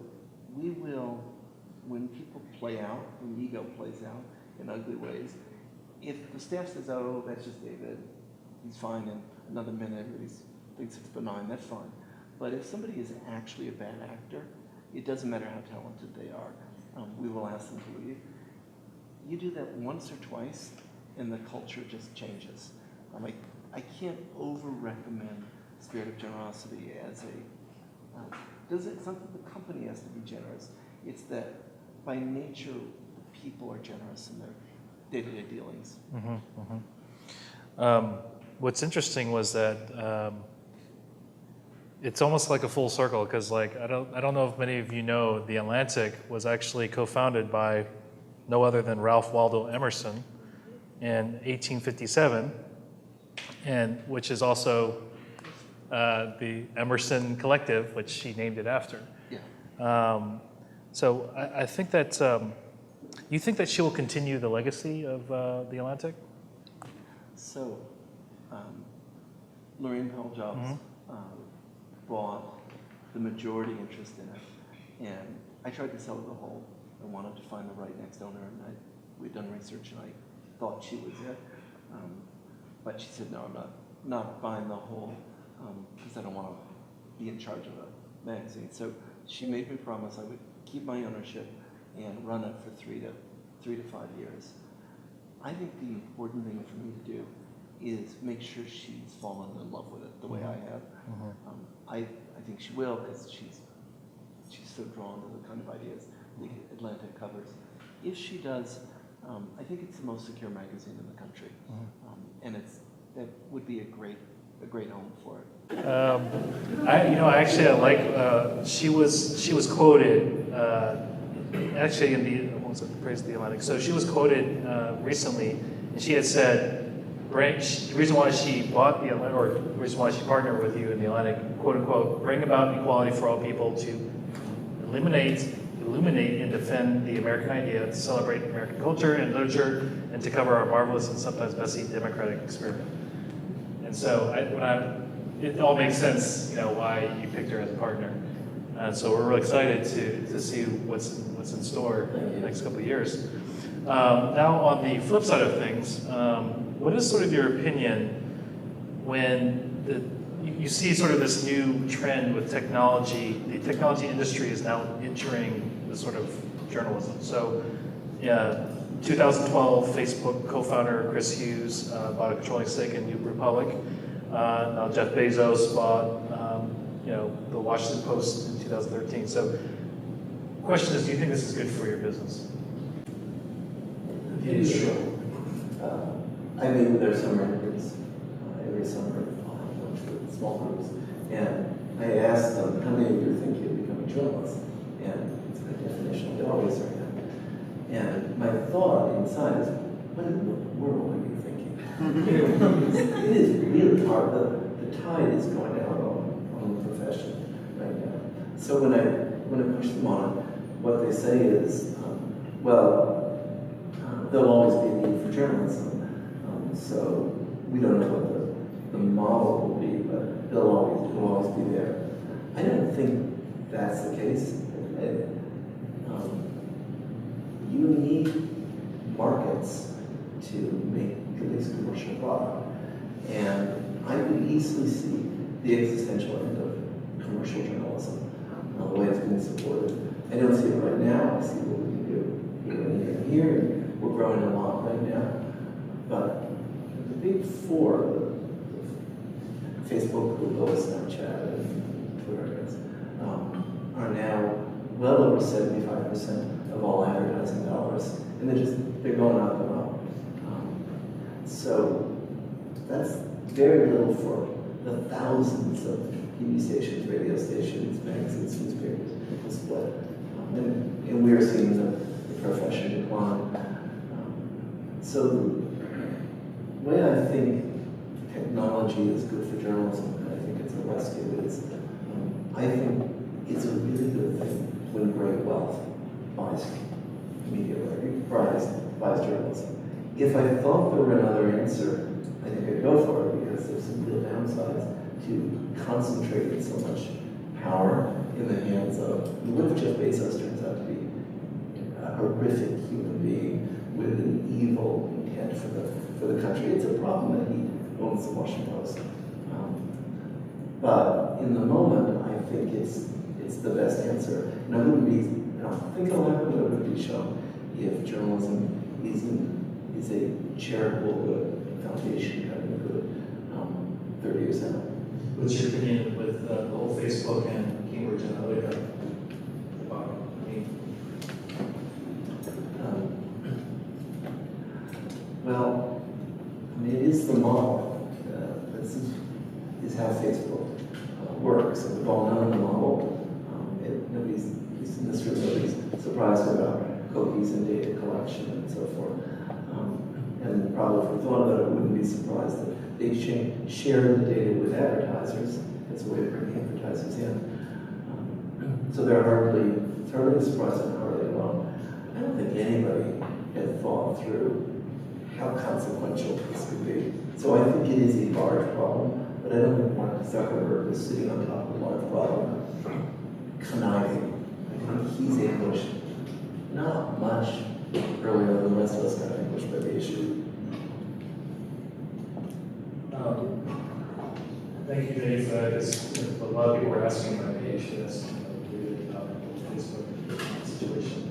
we will when people play out, when ego plays out in ugly ways, if the staff says, oh, that's just David, he's fine in another minute, everybody thinks it's benign, that's fine. But if somebody is actually a bad actor, it doesn't matter how talented they are. We will ask them to leave. You do that once or twice, and the culture just changes. I can't over-recommend spirit of generosity as it's not that the company has to be generous. It's that by nature, people are generous in their day-to-day dealings. What's interesting was that it's almost like a full circle, because like I don't know if many of you know, The Atlantic was actually co-founded by no other than Ralph Waldo Emerson in 1857, and which is also the Emerson Collective, which she named it after. Yeah. So I think that you think that she will continue the legacy of The Atlantic? So, Lorraine Powell Jobs bought the majority interest in it, and I tried to sell her the whole. I wanted to find the right next owner, and we'd done research, and I thought she was it. But she said, no, I'm not buying the whole, because I don't want to be in charge of a magazine. So she made me promise I would keep my ownership and run it for 3 to 5 years. I think the important thing for me to do is make sure she's fallen in love with it the way I have. I think she will, because she's so drawn to the kind of ideas the Atlantic covers. If she does, I think it's the most secure magazine in the country, and that would be a great home for it. I like she was quoted actually in the Praise of the Atlantic. So she was quoted recently, and she had said, the reason why she bought the Atlantic, or the reason why she partnered with you in the Atlantic, quote unquote, bring about equality for all people to illuminate and defend the American idea, to celebrate American culture and literature, and to cover our marvelous and sometimes messy democratic experiment. And so it all makes sense, why you picked her as a partner. And so we're really excited to see what's in store in the next couple of years. Now, on the flip side of things, what is sort of your opinion when you see sort of this new trend with technology? The technology industry is now entering the sort of journalism. So, 2012, Facebook co-founder Chris Hughes bought a controlling stake in New Republic. Now Jeff Bezos bought, the Washington Post in 2013. So, the question is, do you think this is good for your business? Sure. I mean, there's some records every summer. I'll have lunch with small groups, and I asked them, how many of you think you'll become a journalist? And it's by definition, they always are. And my thought inside is, what in the world are you thinking? It is really hard. The tide is going out on the profession right now. So when I push them on it, what they say is, there'll always be a need for journalism. So we don't know what the model will be, but it'll always be there. I don't think that's the case. You need markets to make good commercial product. And I could easily see the existential end of commercial journalism, the way it's being supported. I don't see it right now. I see what we can do here. We're growing a lot right now. But the big four, the Facebook, Google, Snapchat, and Twitter, are now well over 75% of all advertising dollars. And they're going up and up. So that's very little for the thousands of TV stations, radio stations, magazines, newspapers people split. And we're seeing the profession decline. So the way I think technology is good for journalism, and I think it's a rescue, is I think it's a really good thing when great wealth buys media, buys journalism. If I thought there were another answer, I think I'd go for it, because there's some real downsides to concentrating so much power in the hands of, look, Jeff Bezos turns out to be horrific human being with an evil intent for the country. It's a problem that he owns the Washington Post. But in the moment, I think it's the best answer. And I wouldn't be, think of what would be shown if journalism is a charitable good, foundation kind of good, 30 years out. What's your opinion with the whole Facebook and Cambridge Analytica debacle? It is the model. This is how Facebook works. And we've all known the model. Nobody's, at least in this room, nobody's surprised about cookies and data collection and so forth. And probably if we thought about it, wouldn't be surprised that they share the data with advertisers. It's a way of bringing advertisers in. So they're hardly surprised and hardly alone. I don't think anybody had thought through how consequential this could be. So I think it is a large problem, but I don't think Mark Zuckerberg is sitting on top of a large problem, conniving. I think he's ambushed not much earlier than the rest of us got ambushed by the issue. Thank you, Dave. A lot of people were asking about the issue that's related to the Facebook situation.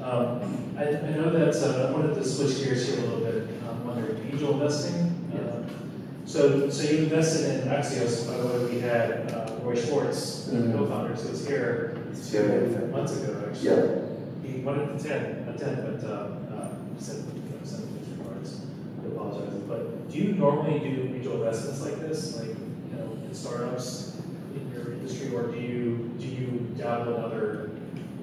I know that I wanted to switch gears here a little bit. Wondering angel investing. So you invested in Axios. By the way, we had Roy Schwartz, the co-founder, who was here 2 months ago. Actually, yeah. He wanted to attend, but sent his regards. I apologize. But do you normally do angel investments like this, like in startups in your industry, or do you dabble in other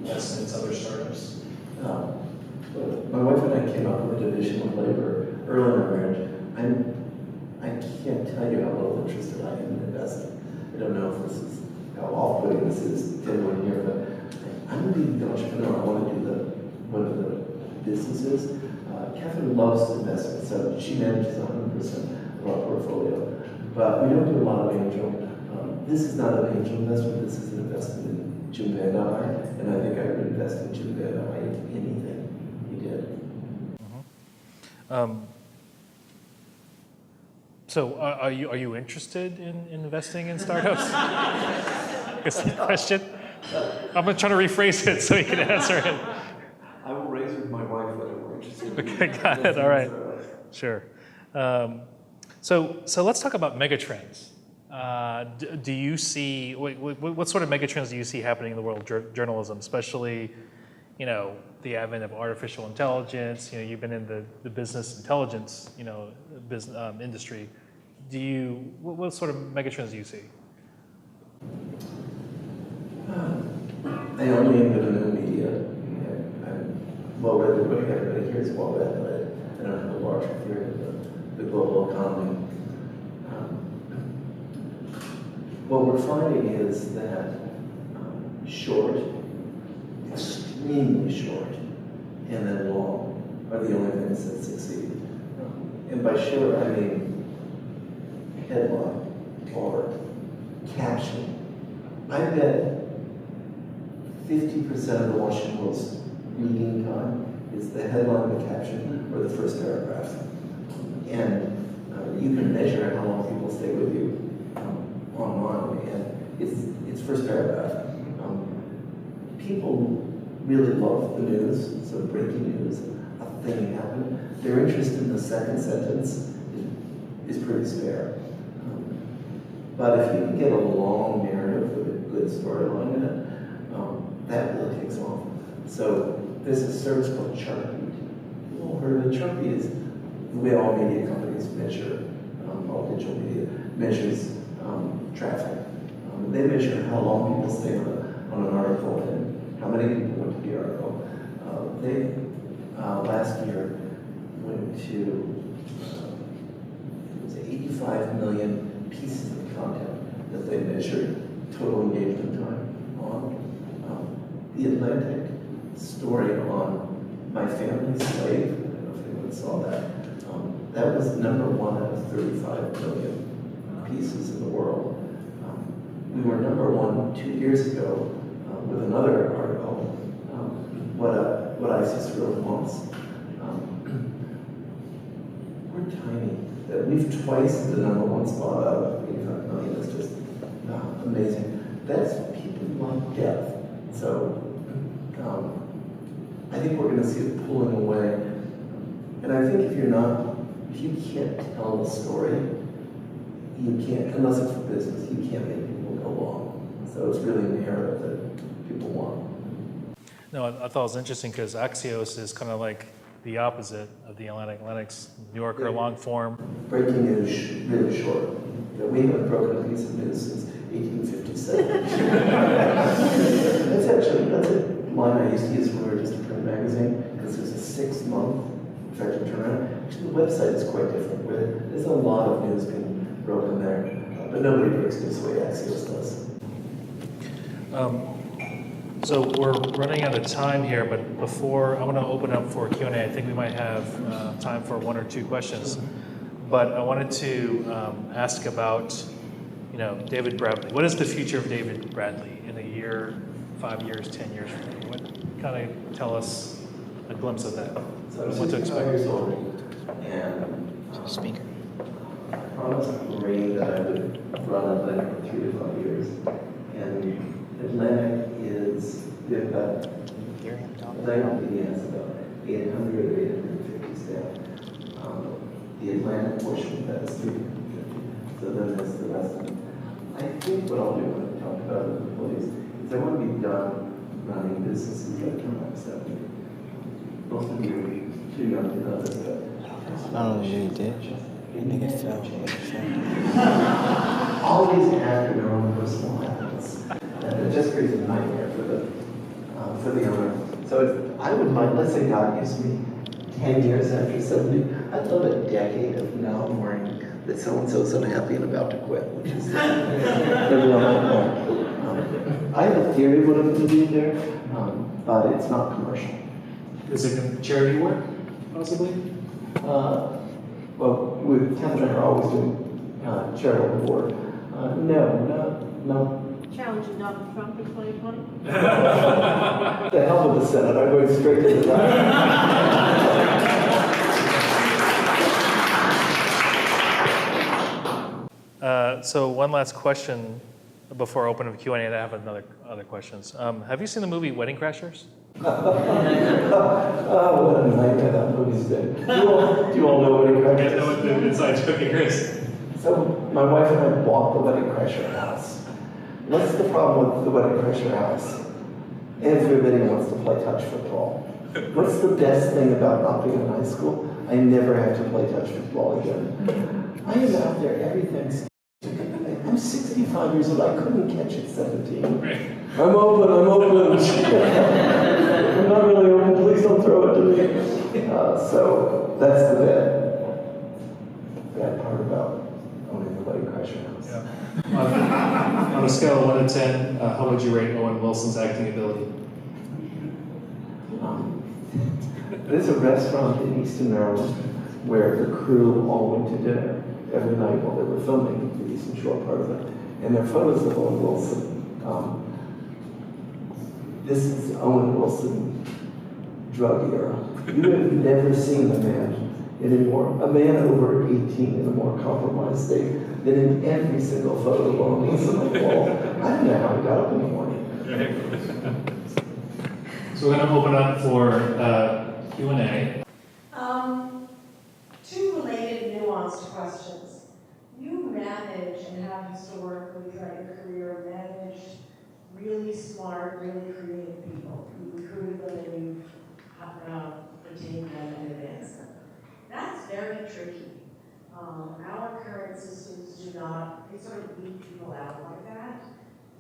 investments, other startups? My wife and I came up with a division of labor early in our marriage. I can't tell you how little interested I am in investing. I don't know if this is how off-putting this is to everyone here, but I'm going to be the entrepreneur. I want to do one of the businesses. Catherine loves investment, so she manages 100% of our portfolio. But we don't do a lot of angel. This is not an angel investment. This is an investment in Jim Van Eye, and I think I would invest in Jim Van Eye in anything he did. So are you interested in investing in startups? I guess the question. I'm going to try to rephrase it so you can answer it. I will raise with my wife whether we're interested. Okay, got it. All right. Sure. So let's talk about megatrends. Do you see what sort of megatrends do you see happening in the world of journalism, especially the advent of artificial intelligence? You've been in the business intelligence business industry. What sort of megatrends do you see? I only am going to know media. I'm well read. Everybody here is well read, but I don't have a large theory of the global economy. What we're finding is that short, extremely short, and then long are the only things that succeed. And by short, I mean headline or caption. I bet 50% of the Washington Post reading time is the headline, the caption, or the first paragraph. And you can measure how long people stay with you online, and it's first paragraph. People really love the news, so breaking news, a thing happened. Their interest in the second sentence is pretty spare. But if you can get a long narrative with a good storyline in it, that really takes off. So there's a service called Chartbeat. You've all heard of it. Chartbeat is the way all media companies measure, all digital media measures traffic. They measure how long people stay on an article and how many people went to the article. They last year went to 85 million pieces of content that they measured total engagement time on. The Atlantic story on My Family's Slave, I don't know if anyone saw that, that was number 1 out of 35 million pieces in the world. We were number 1 2 years ago with another article what ISIS really wants. We're tiny. We've twice the number one spot out of 85 million. It's just amazing. That's people like death. So I think we're going to see it pulling away. And I think if you can't tell the story, you can't, unless it's for business, you can't make people go long. So it's really an narrative that people want. No, I thought it was interesting because Axios is kind of like the opposite of the Atlantic. Atlantic's New Yorker long form. Breaking news, really short. We haven't broken a piece of news since 1857. that's a line I used to use when we were just a print magazine, because there's a 6-month effective turnaround. Actually, the website is quite different. There's a lot of news being broken there, but nobody breaks news the way Axios does. So we're running out of time here, but before I want to open up for Q&A, I think we might have time for 1 or 2 questions. But I wanted to ask about, David Bradley. What is the future of David Bradley in a year, 5 years, 10 years from now? What kind of tell us a glimpse of that? So I'm What to 65 expect? years old, and I promised Marie that I would run Atlantic for 3 to 5 years. And Atlantic they've got, Atlantic has about 800 or 850 staff. The Atlantic portion of that is 350. So then there's the rest of it. I think what I'll do when I talk about it with employees is I want to be done running businesses by the time I'm 70. Most of you are too young to know this, but you did. Nigga fell. all these have their own personal habits. And it just creates a nightmare for the owner. So I would mind, let's say God gives me 10 years after 70, I'd love a decade of now knowing that so-and-so's unhappy and about to quit, which is never on my point. I have a theory of what I'm going to do there, but it's not commercial. Is it charity work, possibly? Well, Catherine and I are always doing charitable work. No. Challenging Donald Trump in 2020? The hell with the Senate. I'm going straight to the top. So one last question before I open up Q&A, and I have other questions. Have you seen the movie Wedding Crashers? Oh, what a nightmare that movie's been. Do you all know Wedding Crashers? I know what the inside joke here is. So my wife and I bought the Wedding Crasher house. What's the problem with the Wedding Crasher house? Everybody wants to play touch football. What's the best thing about not being in high school? I never have to play touch football again. I am out there every Thanksgiving. I'm 65 years old. I couldn't catch it 17. I'm open. I'm not really open. Please don't throw it to me. So that's the bad part about owning the Wedding Crasher house. Yeah. On a scale of 1 to 10, how would you rate Owen Wilson's acting ability? There's a restaurant in Eastern Maryland where the crew all went to dinner every night while they were filming the Eastern Shore part of it. And there are photos of Owen Wilson. This is Owen Wilson drug era. You have never seen a man over 18 in a more compromised state than in every single photo of Owen Wilson on the wall. I don't know how he got up in the morning. So we're going to open up for Q&A. 2 related nuanced questions. You manage and have historically throughout your career managed really smart, really creative people. You recruited them and you've retained them and advanced them. That's very tricky. Our current systems do not, they sort of weed people out like that.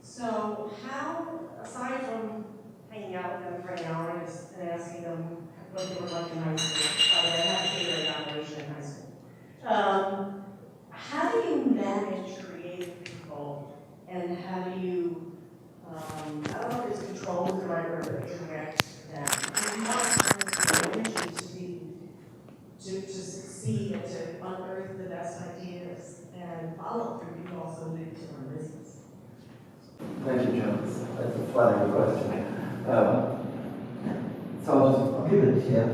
So how, aside from hanging out with them for an hour and asking them what they were like in high school, I had a theater evaluation in high school. How do you manage creative people, and how do you, I don't know if it's control is the right word, but direct them? You want energy to succeed and to unearth the best ideas and follow through. You also need to run business. Thank you, John. That's a flattering question. give a tip.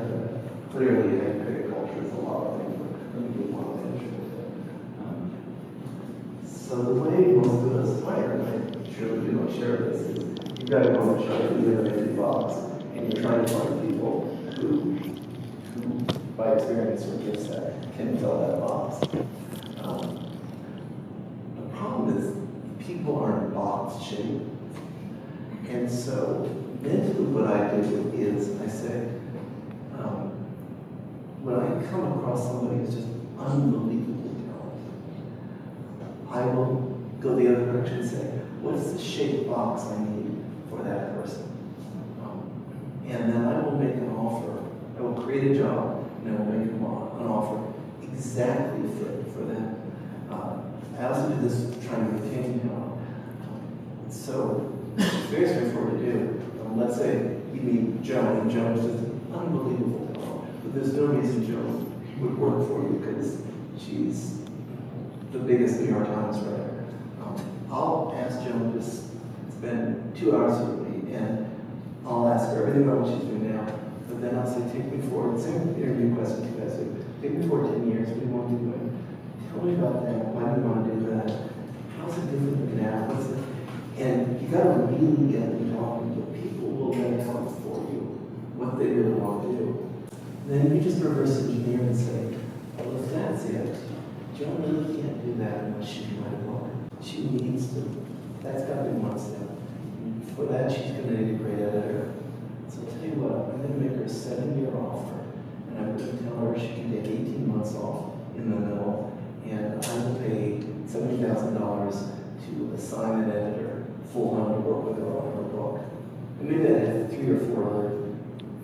Clearly, creative culture is a lot of things, but let me give one example. So the way most of us hire, and I surely do not share this, is you've got to go and try to live in an empty box, and you're trying to find people who by experience or gift set, can fill that box. The problem is people aren't box shaped. And so mentally what I do is I say, when I come across somebody who's just unbelievably talented, I will go the other direction and say, what is the shaped box I need for that person? And then I will make an offer. I will create a job, and I will make an offer exactly fit for them. I also do this trying to retain talent. So it's very straightforward to do. Let's say you meet Joan, and Joan is just unbelievable talent, but there's no reason Joan would work for you because she's the biggest New York Times writer. I'll ask Joan to spend 2 hours with me, and I'll ask her everything about what she's doing now. But then I'll say, take me forward. Same interview questions you guys do. Take me forward 10 years. What do you want to be doing? Tell me about that. Why do you want to do that? How's it different than now? What's it? And you got to really get them talking. But people will then come for you what they really want to do. Then you just reverse engineer and say, well, if that's it, Joan really can't do that unless she can write a book. She needs to. That's got to be one step. For that, she's going to need a great editor. So I'll tell you what, I'm going to make her a 7-year offer, and I'm going to tell her she can take 18 months off in the middle, and I will pay $70,000 to assign an editor full-time to work with her on her book. And maybe I have 3 or 4 other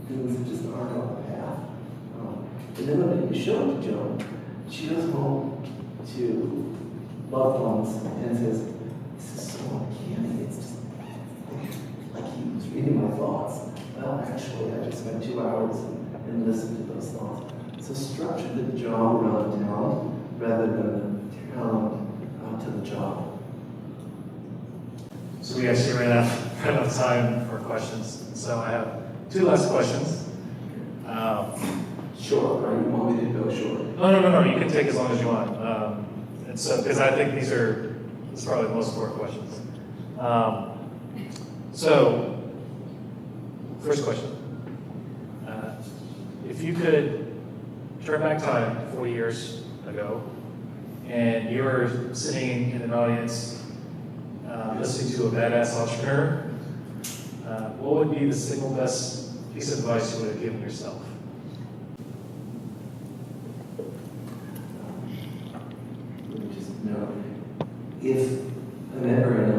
things that just aren't on the path. And then when you show it to Joan, she goes home to loved ones and says, this is so uncanny. It's just like he was reading my thoughts. Well, actually, I just spent 2 hours and listened to those thoughts. So structure the job around talent rather than talent to the job. So we actually ran out of time for questions. So I have 2 last questions. Short, right? You want me to go short? No. You can take as long as you want. And so, because I think this is probably the most important questions. So, first question. If you could turn back time 4 years ago, and you were sitting in an audience listening to a badass entrepreneur, what would be the single best piece of advice you would have given yourself? If I'm ever in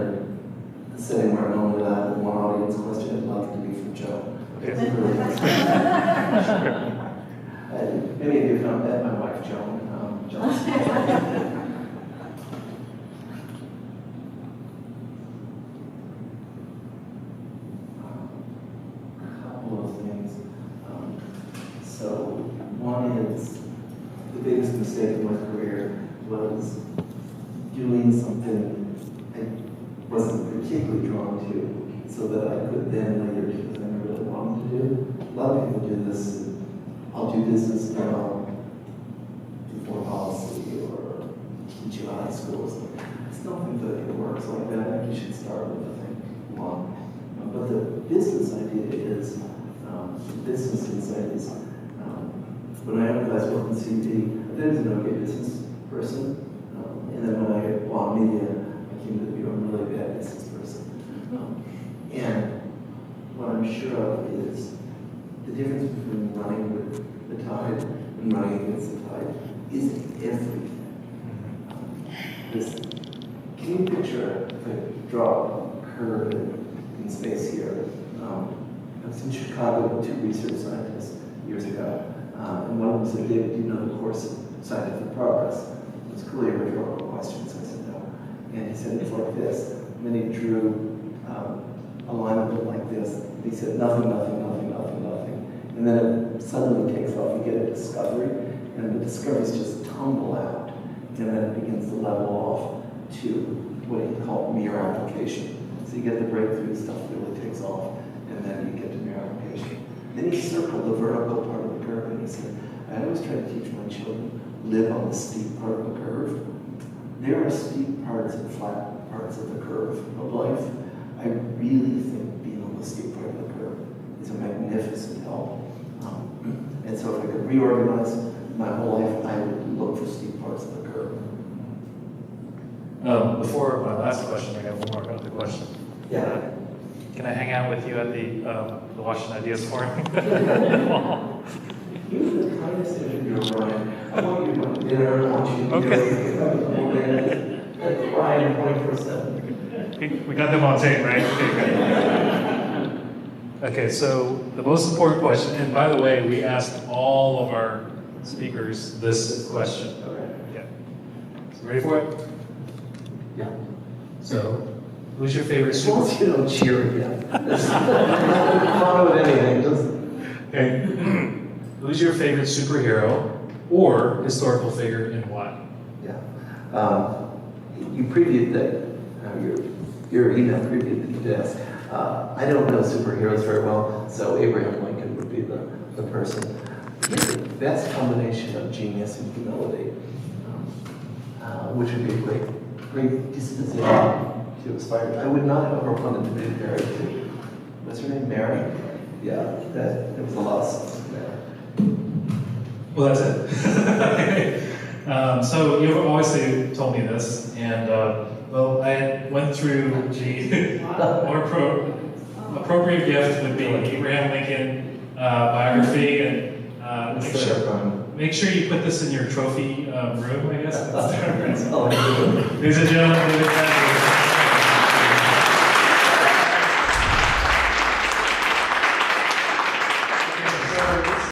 a setting where I'm only allowed one audience question, I'd love to be from Joe. Okay. Many of you have met my wife, Joan. A couple of things. So one is the biggest mistake in my career was doing something I wasn't particularly drawn to, so that I could then later do the thing I really wanted to do. A lot of people do this. I'll do business now, do foreign policy, or teach you high schools. It's nothing that it works like that. I think you should start with the thing you want. But the business idea is, business insight is, when I was working CV, I was an okay business person. And then when I bought media, I came to be a really bad business person. And what I'm sure of is the difference between running with the tide and running against the tide is everything. Can you picture, if I draw a curve in space here? I was in Chicago with 2 research scientists years ago. And one of them said, David, do you know the course of scientific progress? It was clearly a rhetorical question, so I said no. And he said, it's like this. And then he drew a line of it like this. And he said, nothing, nothing, nothing, nothing, nothing. And then it suddenly takes off. You get a discovery, and the discoveries just tumble out. And then it begins to level off to what he called mere application. So you get the breakthrough, stuff really takes off, and then you get to mere application. Then he circled the vertical part of the curve and he said, I always try to teach my children, live on the steep part of the curve. There are steep parts and flat parts of the curve of life. I really think being on the steep part of the curve is a magnificent help. And so if I could reorganize my whole life, I would look for steep parts of the curve. Before my last question, I got one more other question. Yeah. Can I hang out with you at the Washington Ideas Forum? You're the kindest interviewer, Ryan. I want you to go to dinner, I want you to Ryan 24/7. We got them on tape, right? Okay, good. Okay, so the most important question, and by the way, we asked all of our speakers this question. Okay. Yeah. So ready for it? Yeah. So, who's your favorite As long super? as you don't cheer again. I'm not fun with anything, just. Okay. Who's your favorite superhero or historical figure and why? Yeah. You previewed that, your email previewed that you asked. I don't know superheroes very well, so Abraham Lincoln would be the person. He had the best combination of genius and humility, which would be a great disposition to aspire. I would not have ever wanted to be married to, what's her name, Mary? Yeah, there was a lot of stuff there. Well, that's it. So you've obviously told me this, and well, I went through the more appropriate gift would be Abraham Lincoln biography, and make sure you put this in your trophy room, I guess. Ladies and gentlemen, David Bradley.